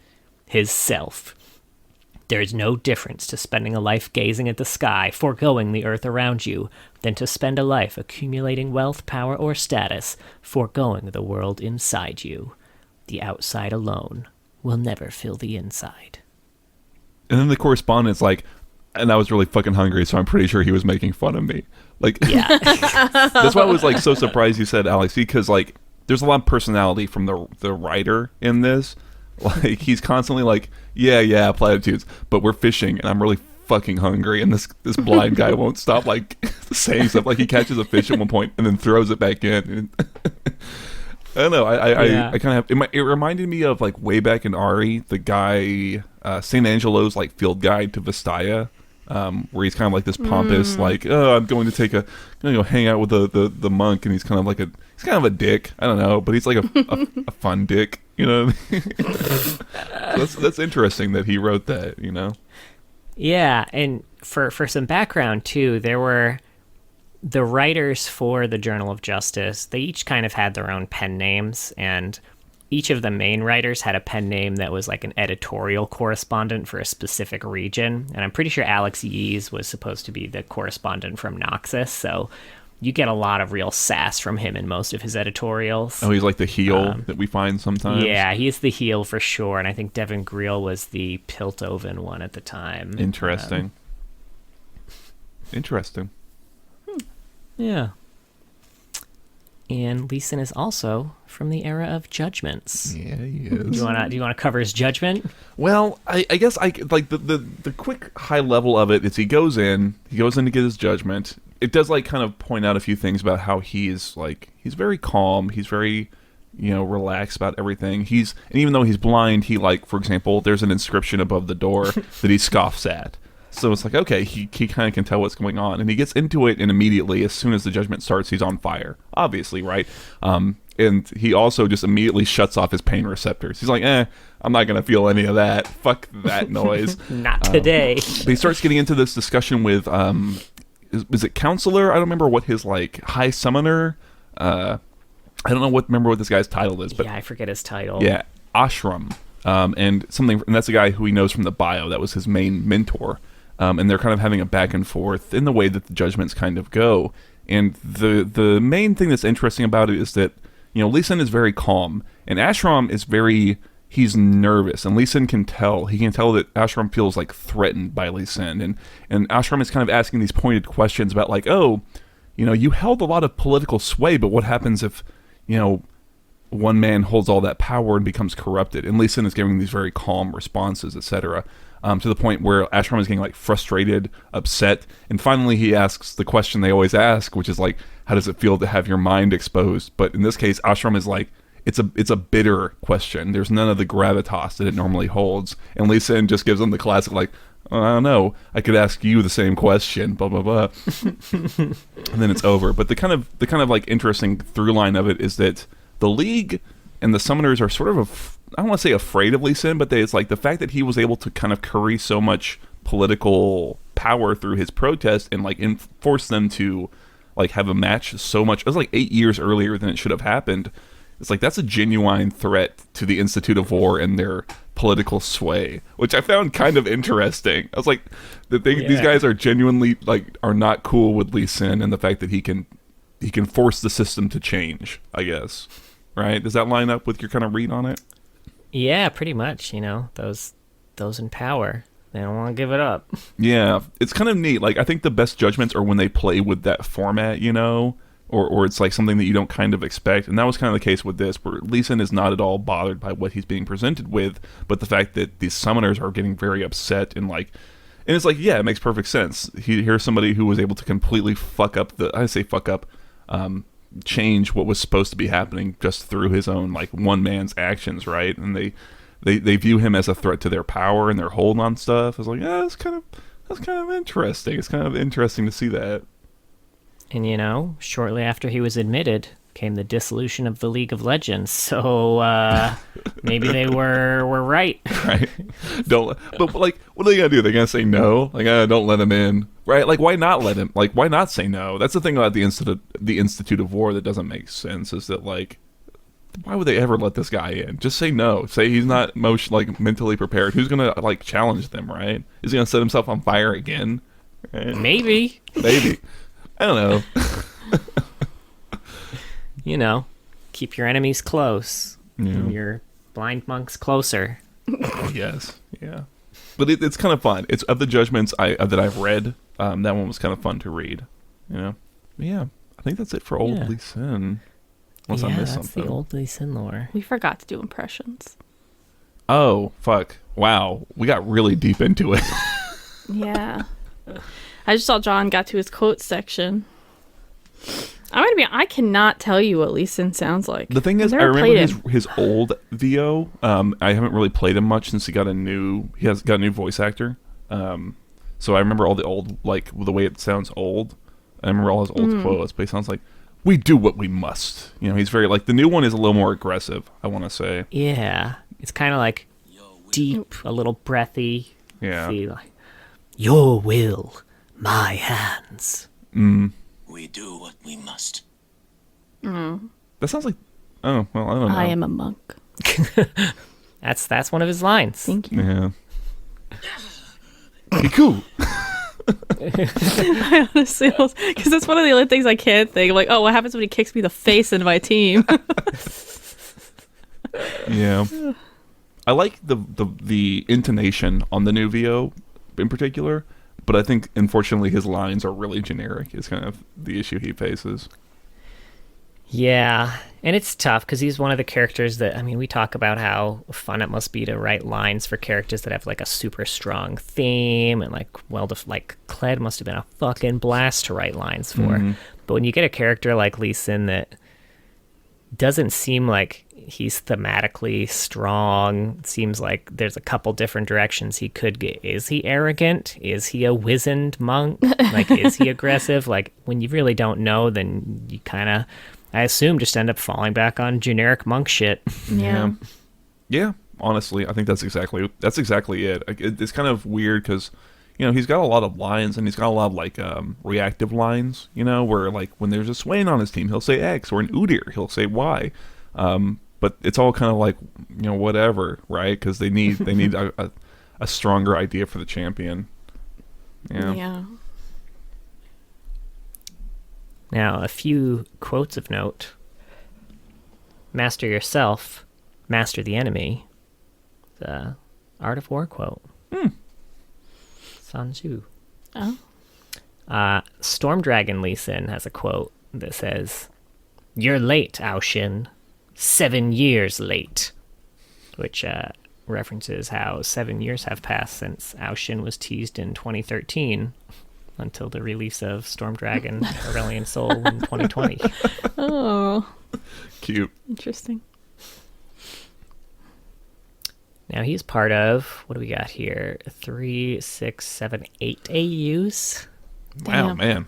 his self. There is no difference to spending a life gazing at the sky, foregoing the earth around you, than to spend a life accumulating wealth, power, or status, foregoing the world inside you. The outside alone will never fill the inside." And then the correspondent's like, "And I was really fucking hungry, so I'm pretty sure he was making fun of me." Like, yeah. That's why I was like so surprised you said Alex, because like there's a lot of personality from the writer in this. Like he's constantly like, yeah, platitudes, but we're fishing and I'm really fucking hungry, and this blind guy won't stop like saying stuff. Like he catches a fish at one point and then throws it back in. I don't know. I kind of it reminded me of like way back in Ari, the guy St. Angelo's like field guide to Vestaya. Where he's kind of like this pompous, like, "Oh, I'm going to go hang out with the monk," and he's kind of a dick. I don't know, but he's like a fun dick, you know. So that's interesting that he wrote that, you know. Yeah, and for some background too, there were the writers for the Journal of Justice. They each kind of had their own pen names, and each of the main writers had a pen name that was like an editorial correspondent for a specific region. And I'm pretty sure Alex Yees was supposed to be the correspondent from Noxus. So you get a lot of real sass from him in most of his editorials. Oh, he's like the heel that we find sometimes? Yeah, he's the heel for sure, and I think Devin Greel was the Piltover one at the time. Interesting. Interesting. Yeah. And Lee Sin is also from the era of Judgments. Yeah, he is. Do you wanna cover his judgment? Well, I guess I like the quick high level of it is he goes in to get his judgment. It does like kind of point out a few things about how he's very calm, he's very relaxed about everything. And even though he's blind, he like, for example, there's an inscription above the door that he scoffs at. So it's like, okay, he kind of can tell what's going on, and he gets into it, and immediately, as soon as the judgment starts, he's on fire, obviously, right? And he also just immediately shuts off his pain receptors. He's like, I'm not going to feel any of that. Fuck that noise. Not today. But he starts getting into this discussion with, is it Counselor? I don't remember what his, like, High Summoner, I don't remember what this guy's title is. But yeah, I forget his title. Yeah, Ashram. And that's a guy who he knows from the bio. That was his main mentor. And they're kind of having a back and forth in the way that the judgments kind of go. And the main thing that's interesting about it is that, Lee Sin is very calm, and Ashram is he's nervous, and Lee Sin can tell. He can tell that Ashram feels like threatened by Lee Sin, and Ashram is kind of asking these pointed questions about like, you held a lot of political sway, but what happens if, one man holds all that power and becomes corrupted? And Lee Sin is giving these very calm responses, etc. To the point where Ashram is getting like frustrated, upset, and finally he asks the question they always ask, which is like, how does it feel to have your mind exposed? But in this case, Ashram is like, it's a bitter question. There's none of the gravitas that it normally holds. And Lee Sin just gives him the classic like, I don't know, I could ask you the same question, blah blah blah, and then it's over. But the kind of like interesting through line of it is that the League and the Summoners are sort of I don't want to say afraid of Lee Sin, but it's like the fact that he was able to kind of curry so much political power through his protest and like force them to like have a match so much. It was like 8 years earlier than it should have happened. It's like that's a genuine threat to the Institute of War and their political sway, which I found kind of interesting. I was like, these guys are genuinely like are not cool with Lee Sin and the fact that he can force the system to change, I guess. Right? Does that line up with your kind of read on it? Yeah, pretty much. Those in power, they don't want to give it up. Yeah, it's kind of neat. Like, I think the best judgments are when they play with that format, or it's like something that you don't kind of expect. And that was kind of the case with this, where Lee Sin is not at all bothered by what he's being presented with, but the fact that these summoners are getting very upset and it's like, yeah, it makes perfect sense. Here's somebody who was able to completely change what was supposed to be happening just through his own like one man's actions, right? And they view him as a threat to their power and their hold on stuff. I was like, yeah, that's kind of interesting. It's kind of interesting to see that. And shortly after he was admitted came the dissolution of the League of Legends. So maybe they were right. Right. But like, what are they gonna do? They're gonna say no? Like, don't let him in, right? Like, why not let him? Like, why not say no? That's the thing about the Institute of War that doesn't make sense. Is that like, why would they ever let this guy in? Just say no. Say he's not mentally prepared. Who's gonna like challenge them? Right? Is he gonna set himself on fire again? Right? Maybe. I don't know. Keep your enemies close. And your blind monks closer. Yes, yeah. But it's kind of fun. It's of the judgments that I've read. That one was kind of fun to read. But yeah, I think that's it for Old Lee Sin. Unless I missed something. The Old Lee Sin lore. We forgot to do impressions. Oh, fuck. Wow. We got really deep into it. Yeah. I just saw John got to his quote section. I cannot tell you what Lee Sin sounds like. The thing is, I remember his old VO. I haven't really played him much since he got a new voice actor. So I remember all the old, like, the way it sounds old. I remember all his old quotes, but he sounds like, we do what we must. He's very, like, the new one is a little more aggressive, I want to say. Yeah. It's kind of like deep, a little breathy. Yeah. See, like, your will, my hands. We do what we must. That sounds like... Oh, well, I don't know. I am a monk. That's one of his lines. Thank you. Yeah. Be cool. I honestly, because that's one of the only things I can't think. I'm like, oh, what happens when he kicks me the face in my team? Yeah. I like the intonation on the new VO in particular, but I think, unfortunately, his lines are really generic is kind of the issue he faces. Yeah, and it's tough because he's one of the characters that, I mean, we talk about how fun it must be to write lines for characters that have like a super strong theme and like, well, like Kled must have been a fucking blast to write lines for. Mm-hmm. But when you get a character like Lee Sin that doesn't seem like he's thematically strong, it seems like there's a couple different directions he could get. Is he arrogant? Is he a wizened monk? Like, is he aggressive? Like, when you really don't know, then you kind of, I assume, just end up falling back on generic monk shit. Yeah. Yeah, honestly, I think that's exactly it. It's kind of weird because, you know, he's got a lot of lines and he's got a lot of like reactive lines, you know, where like when there's a Swain on his team, he'll say X, or an Udyr, he'll say Y. But it's all kind of like, you know, whatever, right? Because they need a stronger idea for the champion. Yeah. Now, a few quotes of note. Master yourself, master the enemy. The Art of War quote. Sun Tzu. Oh. Storm Dragon Lee Sin has a quote that says, "You're late, Ao Shin. 7 years late." Which references how 7 years have passed since Ao Shin was teased in 2013 until the release of Storm Dragon Aurelion Soul in 2020. Oh. Cute. Interesting. Now he's part of, what do we got here? 3, 6, 7, 8 AUs. Wow, Damn. man.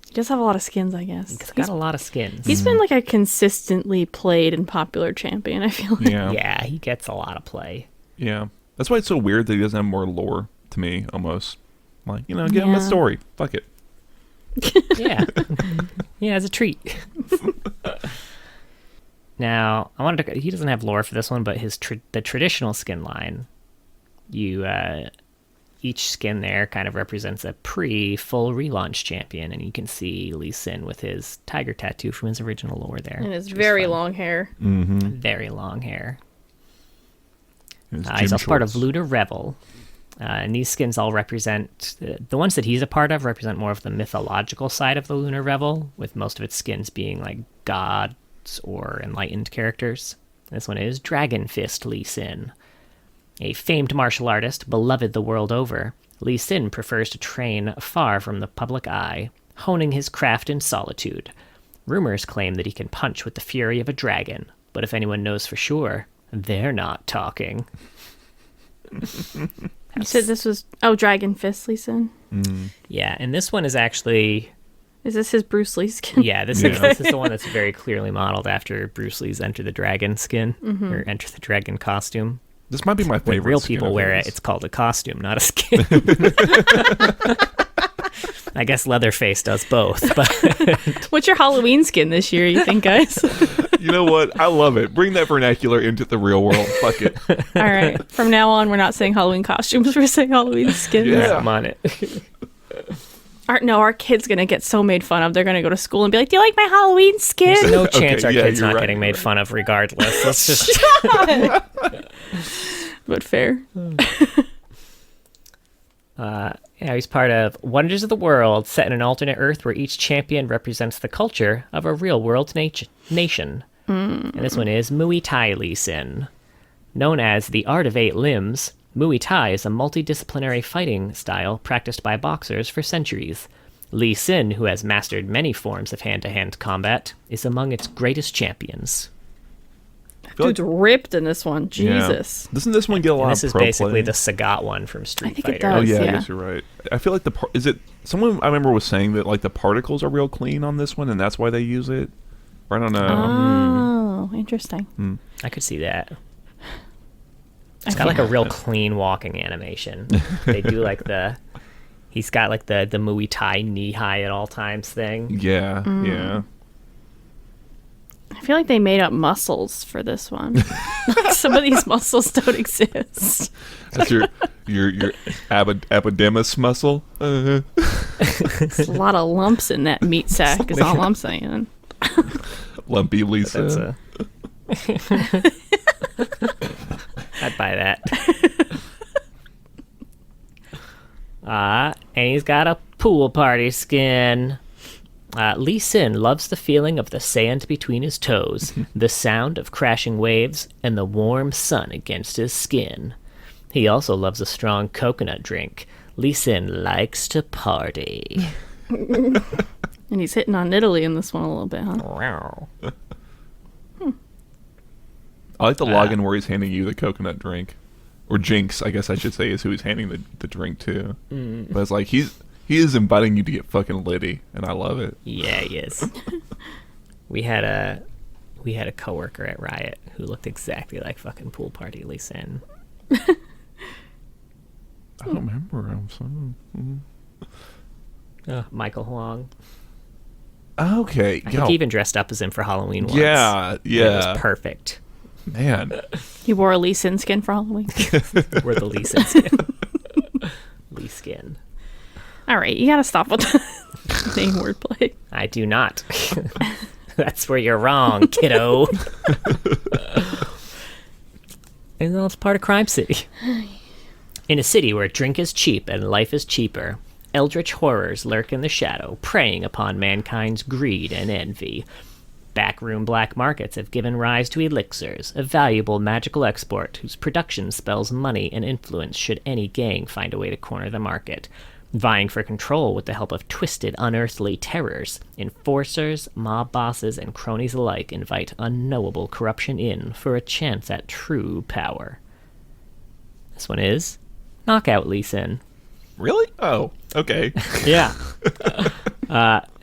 He does have a lot of skins, I guess. He's got a lot of skins. He's been like a consistently played and popular champion, I feel like. Yeah, he gets a lot of play. Yeah. That's why it's so weird that he doesn't have more lore to me, almost. Like, you know, give him a story. Fuck it. Yeah. Yeah, as a treat. Now, I wanted to. He doesn't have lore for this one, but the traditional skin line, each skin there kind of represents a pre-full relaunch champion, and you can see Lee Sin with his tiger tattoo from his original lore there. And his very long hair. Mm-hmm. Very long hair. He's also part of Lunar Revel. And these skins all represent, the ones that he's a part of represent more of the mythological side of the Lunar Revel, with most of its skins being like gods or enlightened characters. This one is Dragon Fist Lee Sin. A famed martial artist, beloved the world over, Lee Sin prefers to train far from the public eye, honing his craft in solitude. Rumors claim that he can punch with the fury of a dragon, but if anyone knows for sure, they're not talking. You said this was Dragon Fist Lee Sin? Yeah, and this one is actually... Is this his Bruce Lee skin? Yeah, this is the one that's very clearly modeled after Bruce Lee's Enter the Dragon skin, or Enter the Dragon costume. This might be my favorite. When real people wear it, it's called a costume, not a skin. I guess Leatherface does both. But what's your Halloween skin this year, you think, guys? You know what? I love it. Bring that vernacular into the real world. Fuck it. All right. From now on, we're not saying Halloween costumes. We're saying Halloween skins. Yeah. I'm on it. Our kid's going to get so made fun of. They're going to go to school and be like, do you like my Halloween skin? There's no chance our kid's not right, getting made fun of regardless. Let's just... But fair. Yeah, he's part of Wonders of the World, set in an alternate Earth where each champion represents the culture of a real-world nation. And this one is Muay Thai Lee Sin. Known as the Art of Eight Limbs, Muay Thai is a multidisciplinary fighting style practiced by boxers for centuries. Lee Sin, who has mastered many forms of hand-to-hand combat, is among its greatest champions. Dude's ripped in this one. Jesus. Yeah. Doesn't this one get a lot of This is pro basically play? the Sagat one from Street Fighter. It does. Oh yeah, Yeah. I guess you're right. I feel like someone I remember was saying that like the particles are real clean on this one, and that's why they use it. Or I don't know. Oh, interesting. I could see that. It's got like a real clean walking animation. They do like he's got like the Muay Thai knee high at all times thing. Yeah, yeah. I feel like they made up muscles for this one. Some of these muscles don't exist. That's your epidemis muscle. There's a lot of lumps in that meat sack, is all I'm saying. Lumpy Lisa. I'd buy that. And he's got a pool party skin. Lee Sin loves the feeling of the sand between his toes, the sound of crashing waves, and the warm sun against his skin. He also loves a strong coconut drink. Lee Sin likes to party. And he's hitting on Italy in this one a little bit, huh? I like the login where he's handing you the coconut drink. Or Jinx, I guess I should say, is who he's handing the drink to. But it's like, he is inviting you to get fucking litty, and I love it. Yeah, he is. We had a coworker at Riot who looked exactly like fucking pool party Lee Sin. I don't remember. I'm sorry. Michael Huang. Okay. I think he even dressed up as him for Halloween once. Yeah. It was perfect. Man. He wore a Lee Sin skin for Halloween. We're the Lee Sin skin. Lee skin. All right, you gotta stop with the name wordplay. I do not. That's where you're wrong, kiddo. And that's part of Crime City. In a city where drink is cheap and life is cheaper, eldritch horrors lurk in the shadow, preying upon mankind's greed and envy. Backroom black markets have given rise to elixirs, a valuable magical export whose production spells money and influence should any gang find a way to corner the market. Vying for control with the help of twisted, unearthly terrors, enforcers, mob bosses, and cronies alike invite unknowable corruption in for a chance at true power. This one is Knockout Lee Sin. Really? Oh, okay. Yeah.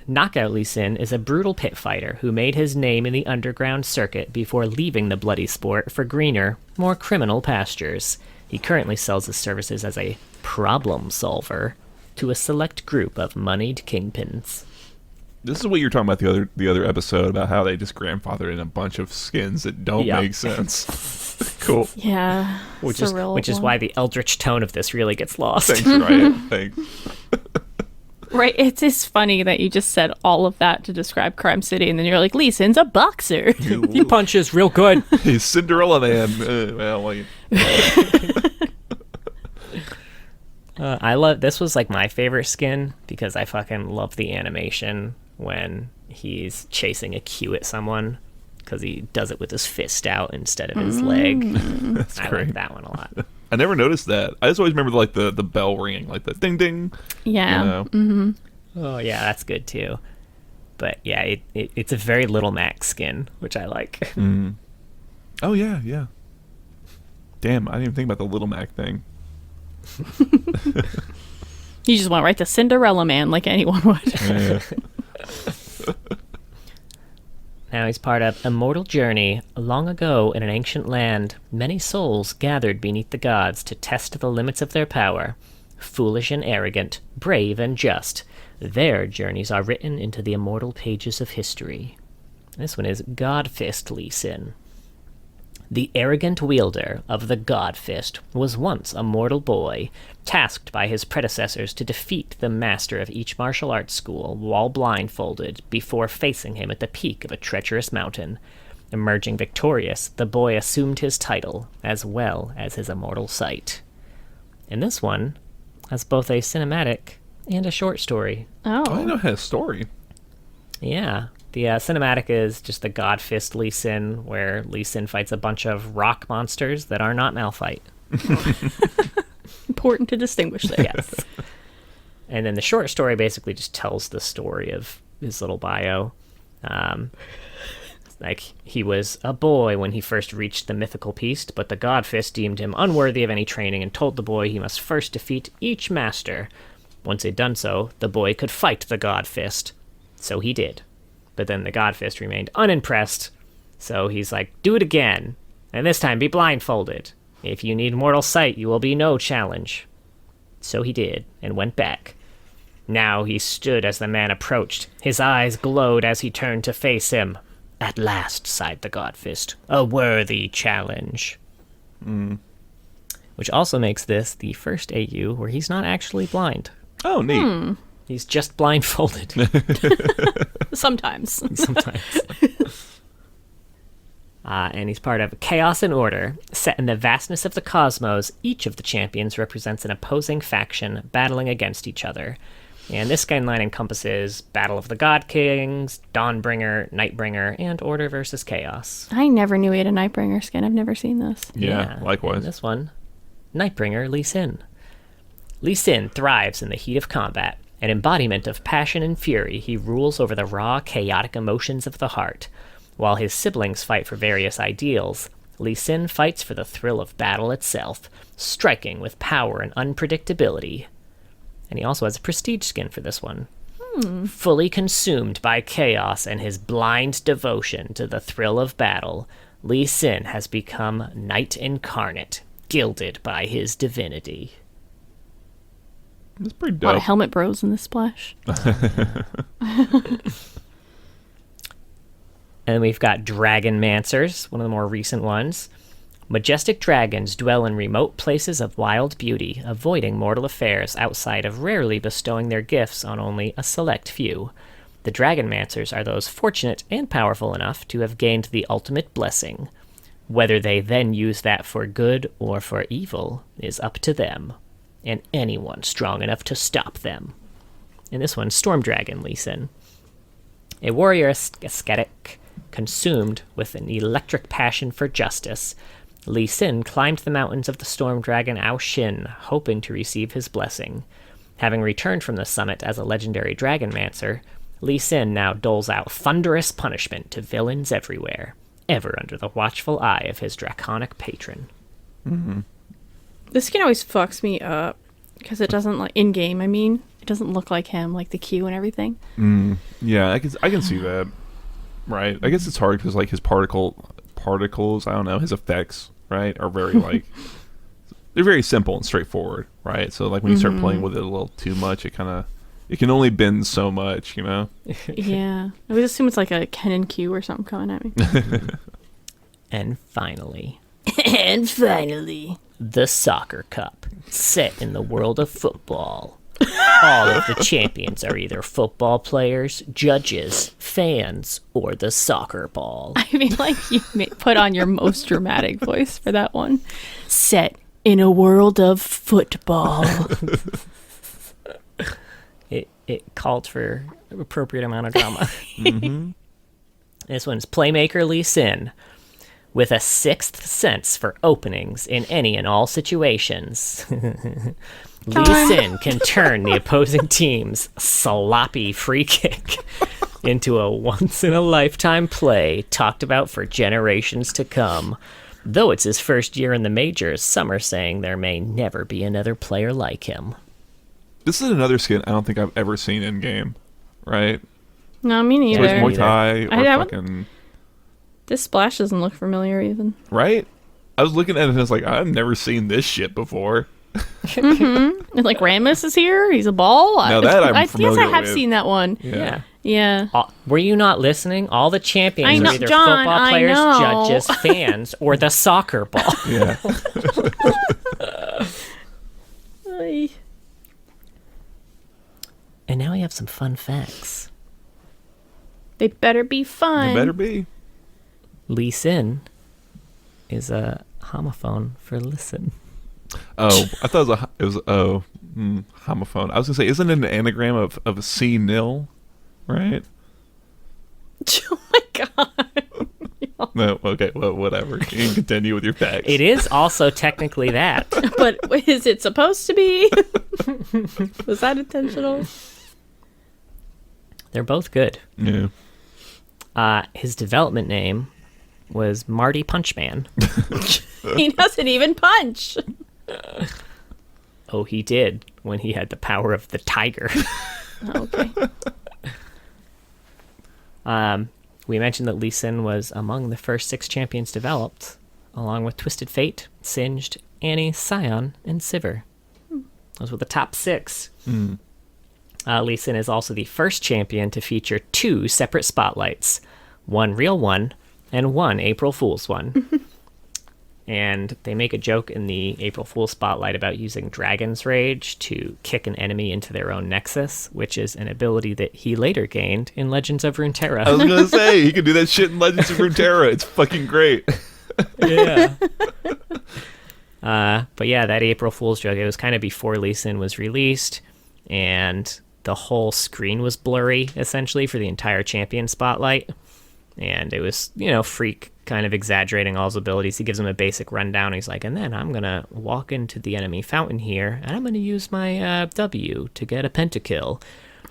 Knockout Lee Sin is a brutal pit fighter who made his name in the underground circuit before leaving the bloody sport for greener, more criminal pastures. He currently sells his services as a problem solver to a select group of moneyed kingpins. This is what you're talking about the other episode about how they just grandfathered in a bunch of skins that don't make sense. Cool. Yeah. Which is why the eldritch tone of this really gets lost. Thanks, Riot. Thanks. Right, it's funny that you just said all of that to describe Crime City, and then you're like, Lee Sin's a boxer. He punches real good. He's Cinderella Man. I love this was like my favorite skin because I fucking love the animation when he's chasing a cue at someone because he does it with his fist out instead of his leg. That's I great. like that one a lot. I never noticed that. I just always remember like the bell ringing, like the ding ding. Yeah. You know? Mm-hmm. Oh yeah, that's good too. But yeah, it's a very Little Mac skin, which I like. Mm. Oh yeah, yeah. Damn, I didn't even think about the Little Mac thing. You just went right to Cinderella Man like anyone would. Yeah. Now he's part of Immortal Journey. Long ago, in an ancient land, many souls gathered beneath the gods to test the limits of their power. Foolish and arrogant, brave and just, their journeys are written into the immortal pages of history. This one is Godfist Lee Sin. The arrogant wielder of the Godfist was once a mortal boy, tasked by his predecessors to defeat the master of each martial arts school while blindfolded before facing him at the peak of a treacherous mountain. Emerging victorious, the boy assumed his title, as well as his immortal sight. And this one has both a cinematic and a short story. Oh. I didn't know it had a story. Yeah. The cinematic is just the Godfist Lee Sin, where Lee Sin fights a bunch of rock monsters that are not Malphite. Important to distinguish there. Yes. And then the short story basically just tells the story of his little bio. Like, he was a boy when he first reached the mythical beast, but the Godfist deemed him unworthy of any training and told the boy he must first defeat each master. Once he'd done so, the boy could fight the Godfist. So he did. But then the Godfist remained unimpressed, so he's like, do it again, and this time be blindfolded. If you need mortal sight, you will be no challenge. So he did, and went back. Now he stood as the man approached. His eyes glowed as he turned to face him. At last, sighed the Godfist. A worthy challenge. Which also makes this the first AU where he's not actually blind. Oh, neat. He's just blindfolded. Sometimes. And he's part of Chaos and Order. Set in the vastness of the cosmos, each of the champions represents an opposing faction battling against each other. And this skin line encompasses Battle of the God Kings, Dawnbringer, Nightbringer, and Order versus Chaos. I never knew he had a Nightbringer skin. I've never seen this. Yeah, likewise. And this one, Nightbringer Lee Sin. Lee Sin thrives in the heat of combat. An embodiment of passion and fury, he rules over the raw, chaotic emotions of the heart. While his siblings fight for various ideals, Lee Sin fights for the thrill of battle itself, striking with power and unpredictability. And he also has a prestige skin for this one. Fully consumed by chaos and his blind devotion to the thrill of battle, Lee Sin has become Knight Incarnate, gilded by his divinity. That's pretty A lot dope. of helmet bros in this splash. And we've got Dragon Mancers, one of the more recent ones. Majestic dragons dwell in remote places of wild beauty, avoiding mortal affairs outside of rarely bestowing their gifts on only a select few. The Dragon Mancers are those fortunate and powerful enough to have gained the ultimate blessing. Whether they then use that for good or for evil is up to them, and anyone strong enough to stop them. In this one, Storm Dragon Lee Sin. A warrior ascetic, consumed with an electric passion for justice, Lee Sin climbed the mountains of the storm dragon Ao Shin, hoping to receive his blessing. Having returned from the summit as a legendary dragon mancer, Lee Sin now doles out thunderous punishment to villains everywhere, ever under the watchful eye of his draconic patron. This skin always fucks me up because it doesn't like in game. I mean, it doesn't look like him, like the Q and everything. Yeah, I can see that. Right. I guess it's hard because like his particles, I don't know, his effects, right, are very like they're very simple and straightforward, right? So like when you start playing with it a little too much, it can only bend so much, you know? Yeah. I would assume it's like a Ken and Q or something coming at me. And finally, the Soccer Cup, set in the world of football. All of the champions are either football players, judges, fans, or the soccer ball. I mean, like you put on your most dramatic voice for that one. Set in a world of football. It called for an appropriate amount of drama. This one's Playmaker Lee Sin. With a sixth sense for openings in any and all situations. Lee Sin can turn the opposing team's sloppy free kick into a once-in-a-lifetime play talked about for generations to come. Though it's his first year in the majors, some are saying there may never be another player like him. This is another skin I don't think I've ever seen in game, right? No, me neither. So it's Muay Thai or fucking... This splash doesn't look familiar even. Right? I was looking at it and I was like, I've never seen this shit before. And like Ramus is here. He's a ball. Now that I'm familiar Yes, I have with. seen that one. Yeah. Were you not listening? All the champions I know, are either John, football players, I know. judges, fans, or the soccer ball. Yeah. And now we have some fun facts. They better be fun. It better be. Lee Sin is a homophone for listen. Oh, I thought it was homophone. I was gonna say, isn't it an anagram of C nil, right? Oh my god. No, okay, well, whatever. You can continue with your facts. It is also technically that. But is it supposed to be? Was that intentional? They're both good. Yeah. His development name was Marty Punchman. He doesn't even punch. Oh, he did when he had the power of the tiger. Okay. We mentioned that Lee Sin was among the first 6 champions developed, along with Twisted Fate, Singed, Annie, Scion, and Sivir. Those were the top 6. Lee Sin is also the first champion to feature 2 separate spotlights, one real one, and one April Fool's one. And they make a joke in the April Fool's spotlight about using Dragon's Rage to kick an enemy into their own nexus, which is an ability that he later gained in Legends of Runeterra. I was going to say, he can do that shit in Legends of Runeterra. It's fucking great. Yeah. But yeah, that April Fool's joke, it was kind of before Lee Sin was released, and the whole screen was blurry, essentially, for the entire champion spotlight. And it was, Freak kind of exaggerating all his abilities. He gives him a basic rundown. He's like, and then I'm going to walk into the enemy fountain here, and I'm going to use my W to get a pentakill.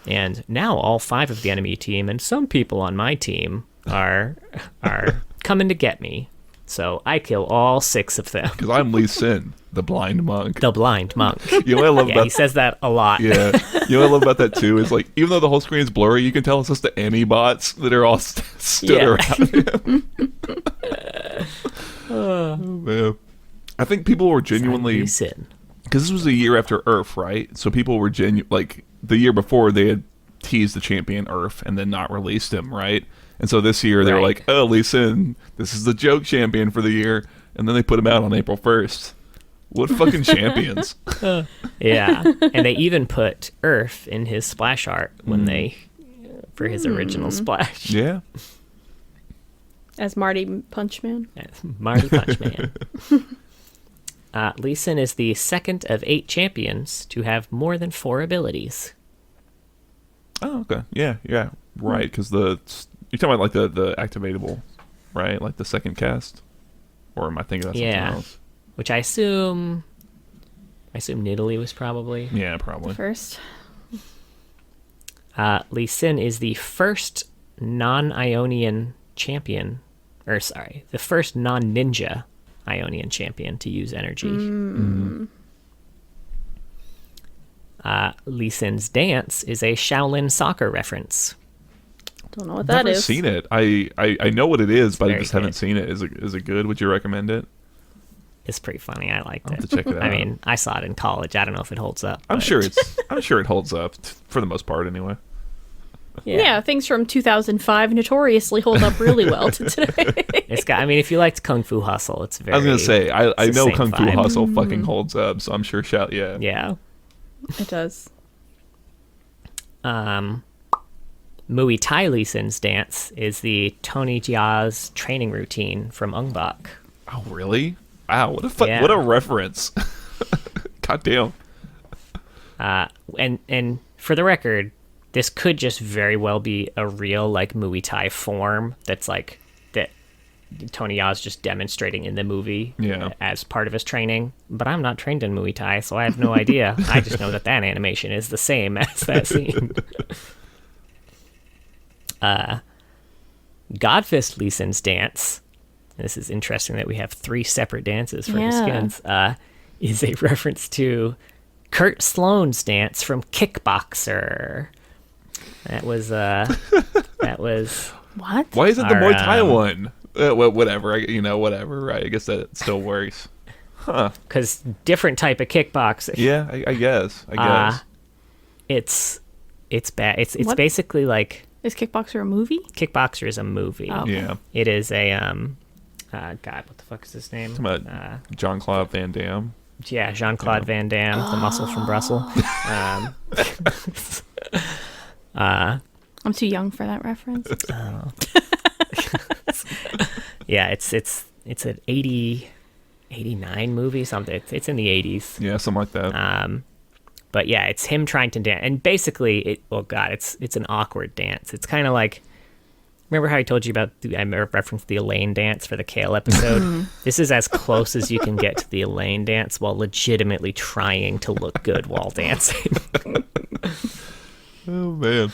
And now all 5 of the enemy team and some people on my team are coming to get me. So I kill all 6 of them. Because I'm Lee Sin, the blind monk. The blind monk. You know what I love about he says that a lot. Yeah. You know what I love about that too is like, even though the whole screen is blurry, you can tell it's just the anti-bots that are all stood around him. Oh, man. I think people were genuinely, because this was a year after Earth, right? So people were like the year before they had teased the champion Earth and then not released him, right? And so this year they were like, oh, Lee Sin, this is the joke champion for the year. And then they put him out on April 1st. What fucking champions. Yeah. And they even put Earth in his splash art for his original splash. Yeah. As Marty Punchman. Marty Punchman. Lee Sin is the second of 8 champions to have more than 4 abilities. Oh, okay. Yeah. Right, because you're talking about like the activatable, right? Like the second cast? Or am I thinking that's something else? Which I assume Nidalee was probably. Yeah, probably. First. Lee Sin is the first non-Ionian champion, the first non-ninja Ionian champion to use energy. Lee Sin's dance is a Shaolin soccer reference. Don't know what that is. Never seen it. I know what it is, but I just haven't good. seen it. Is it good? Would you recommend it? It's pretty funny. I liked I'll it. have to check it out. I mean, I saw it in college. I don't know if it holds up. I'm but- sure it holds up for the most part, anyway. Yeah, things from 2005 notoriously hold up really well to today. If you liked Kung Fu Hustle, it's very. I was gonna say I know Kung Fu vibe. Hustle fucking holds up, so I'm sure yeah. Yeah. It does. Muay Thai Lee Sin's dance is the Tony Jia's training routine from Ong Bak. Oh really? Wow, what a reference. God damn. And for the record, this could just very well be a real like Muay Thai form that's like that Tony Ya's just demonstrating in the movie as part of his training. But I'm not trained in Muay Thai, so I have no idea. I just know that animation is the same as that scene. Godfist Lee Sin's dance, this is interesting that we have 3 separate dances for his skins, is a reference to Kurt Sloan's dance from Kickboxer. That was what? Why isn't the Muay Thai one? Well, whatever. Whatever. Right. I guess that still works. Huh? Because different type of kickboxing. Yeah, I guess. It's bad. It's basically like. Is Kickboxer a movie? Kickboxer is a movie. Oh. Yeah. It is a God, what the fuck is his name? Jean-Claude Van Damme. Yeah, Jean-Claude Van Damme, the muscle from Brussels. I'm too young for that reference. Yeah, it's an 89 movie, something. It's in the 80s. Yeah, something like that. But yeah, it's him trying to dance, and basically, it's an awkward dance. It's kind of like, remember how I told you about? I referenced the Elaine dance for the Kale episode. This is as close as you can get to the Elaine dance while legitimately trying to look good while dancing. Oh man.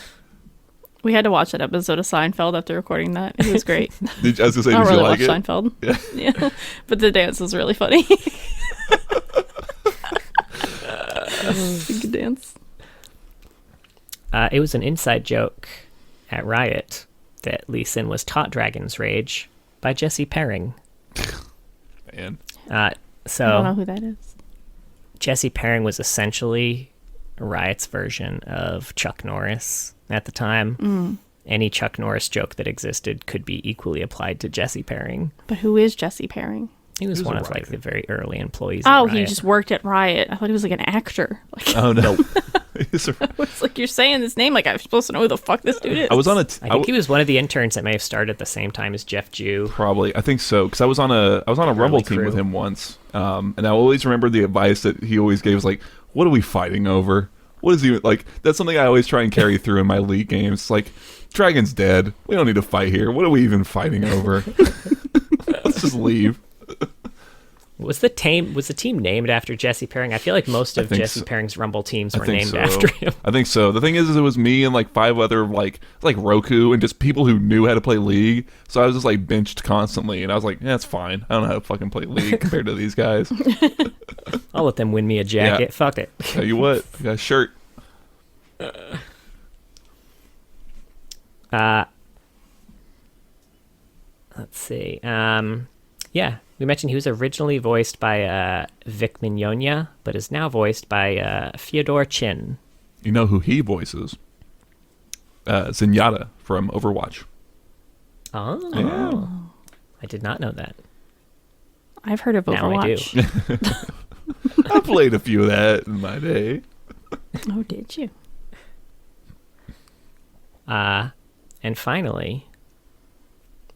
We had to watch that episode of Seinfeld after recording that. It was great. I was gonna say, I don't did really you like watch it? Seinfeld. Yeah. But the dance was really funny. Good dance. It was an inside joke at Riot that Lee Sin was taught Dragon's Rage by Jesse Perring. Man. So I don't know who that is. Jesse Perring was essentially Riot's version of Chuck Norris at the time. any Chuck Norris joke that existed could be equally applied to Jesse Perring. But who is Jesse Perring? He was one of like the very early employees. Oh, at Riot. he just worked at Riot. I thought he was like an actor. Like, Oh no. it's like you're saying this name like I'm supposed to know who the fuck this dude is. I was on a. I think he was one of the interns that may have started at the same time as Jeff Jew. Probably, I think so, because I was on a Rumble team crew. with him once, and I always remember the advice that he always gave was like, "What are we fighting over? What is he like?" That's something I always try and carry through in my League games. Like, Dragon's dead. We don't need to fight here. What are we even fighting over? Let's just leave. Was the team named after Jesse Perring? I feel like most of Jesse Perring's Rumble teams were named after him. I think so. The thing is it was me and like 5 other like Roku and just people who knew how to play League. So I was just like benched constantly, and I was like, yeah, it's fine. I don't know how to fucking play League compared to these guys. I'll let them win me a jacket. Yeah. Fuck it. Tell you what, I got a shirt. Let's see. Yeah, we mentioned he was originally voiced by Vic Mignogna, but is now voiced by Fyodor Chin. You know who he voices? Zenyatta from Overwatch. Oh. Yeah. I did not know that. I've heard of Overwatch. Now I do. I played a few of that in my day. Oh, did you? And finally,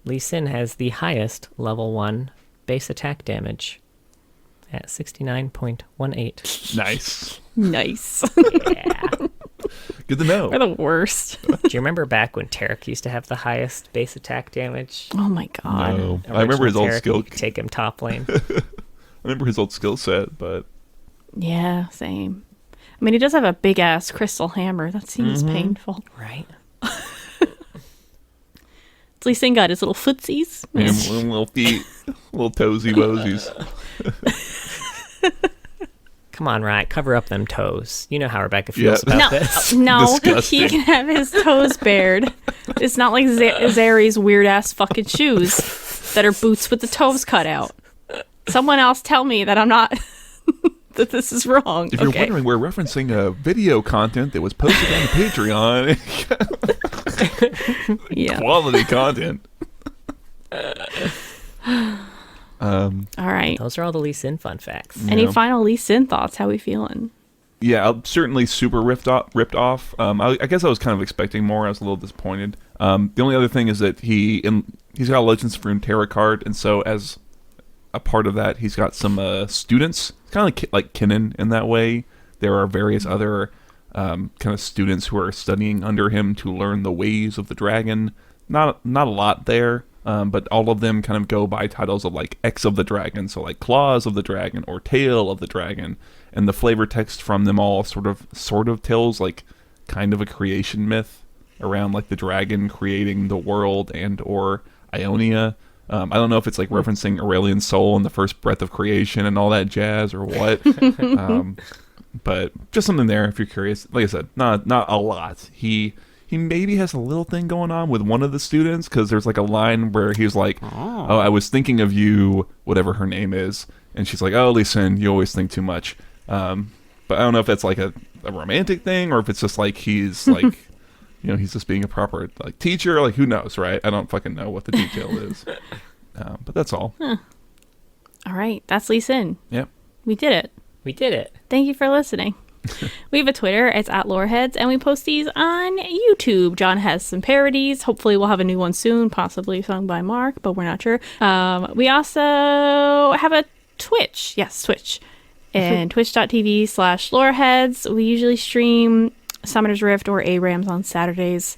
Lee Sin has the highest level 1 base attack damage at 69.18. Nice. Nice. Yeah. Good to know. We're the worst. Do you remember back when Tarek used to have the highest base attack damage? Oh my god. No. I remember his old Tarek, skill. you could take him top lane. I remember his old skill set, but Yeah, same. I mean, he does have a big ass crystal hammer. That seems painful. Right. Lee Sin got his little footsies. him, little feet, little toesy woesies. Come on, Riot, cover up them toes. You know how Rebecca feels Yeah. about No, this. no, Disgusting. he can have his toes bared. It's not like Zeri's weird ass fucking shoes that are boots with the toes cut out. Someone else tell me that I'm not that this is wrong. If you're Okay. wondering, we're referencing video content that was posted on Patreon. Yeah. Quality content. All right. Those are all the Lee Sin fun facts. Any Yeah. final Lee Sin thoughts? How we feeling? Yeah, certainly super ripped off. I guess I was kind of expecting more. I was a little disappointed. The only other thing is that he's got a Legends of Runeterra card, and so as a part of that, he's got some students. It's kind of like Kinnan in that way. There are various other kind of students who are studying under him to learn the ways of the dragon. Not a lot there, but all of them kind of go by titles of like X of the Dragon, so like Claws of the Dragon or Tail of the Dragon, and the flavor text from them all sort of tells like kind of a creation myth around like the dragon creating the world and or Ionia. I don't know if it's like referencing Aurelian's soul and the first breath of creation and all that jazz or what. But just something there if you're curious. Like I said, not a lot. He maybe has a little thing going on with one of the students, because there's like a line where he's like, oh, I was thinking of you, whatever her name is. And she's like, oh, Lee Sin, you always think too much. But I don't know if that's like a romantic thing or if it's just like he's like, he's just being a proper like teacher. Like, who knows, right? I don't fucking know what the detail is. But that's all. All right. That's Lee Sin. Yep. We did it. We did it. Thank you for listening. We have a Twitter. It's @Loreheads, and we post these on YouTube. John has some parodies. Hopefully we'll have a new one soon, possibly sung by Mark, but we're not sure. We also have a Twitch. Yes, Twitch. And twitch.tv/Loreheads. We usually stream Summoner's Rift or ARAMs on Saturdays,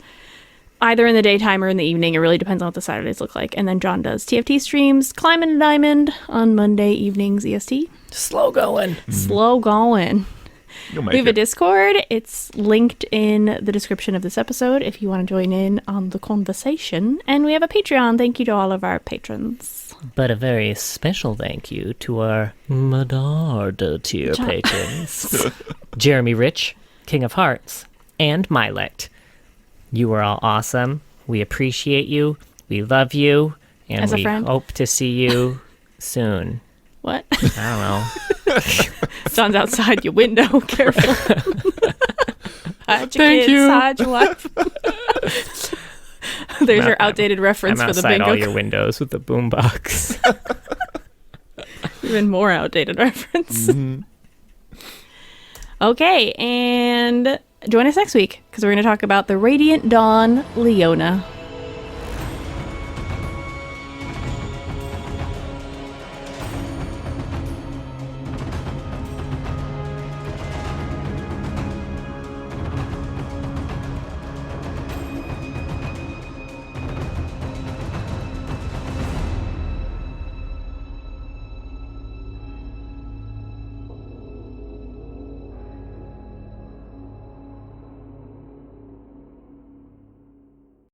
either in the daytime or in the evening. It really depends on what the Saturdays look like. And then John does TFT streams, Climbing a Diamond on Monday evenings EST. Slow going. Slow going. You'll make We have a it. Discord. It's linked in the description of this episode if you want to join in on the conversation. And we have a Patreon. Thank you to all of our patrons. But a very special thank you to our Medard tier patrons. Jeremy Rich, King of Hearts, and Milet. You are all awesome. We appreciate you. We love you. And As a we friend? hope to see you soon. What? I don't know. John's outside your window. Careful. Hide your Thank kids. you. Hide your wife. There's your outdated reference for the bingo. I'm outside all your windows with the boombox. Even more outdated reference. Mm-hmm. Okay, and join us next week because we're going to talk about the Radiant Dawn Leona.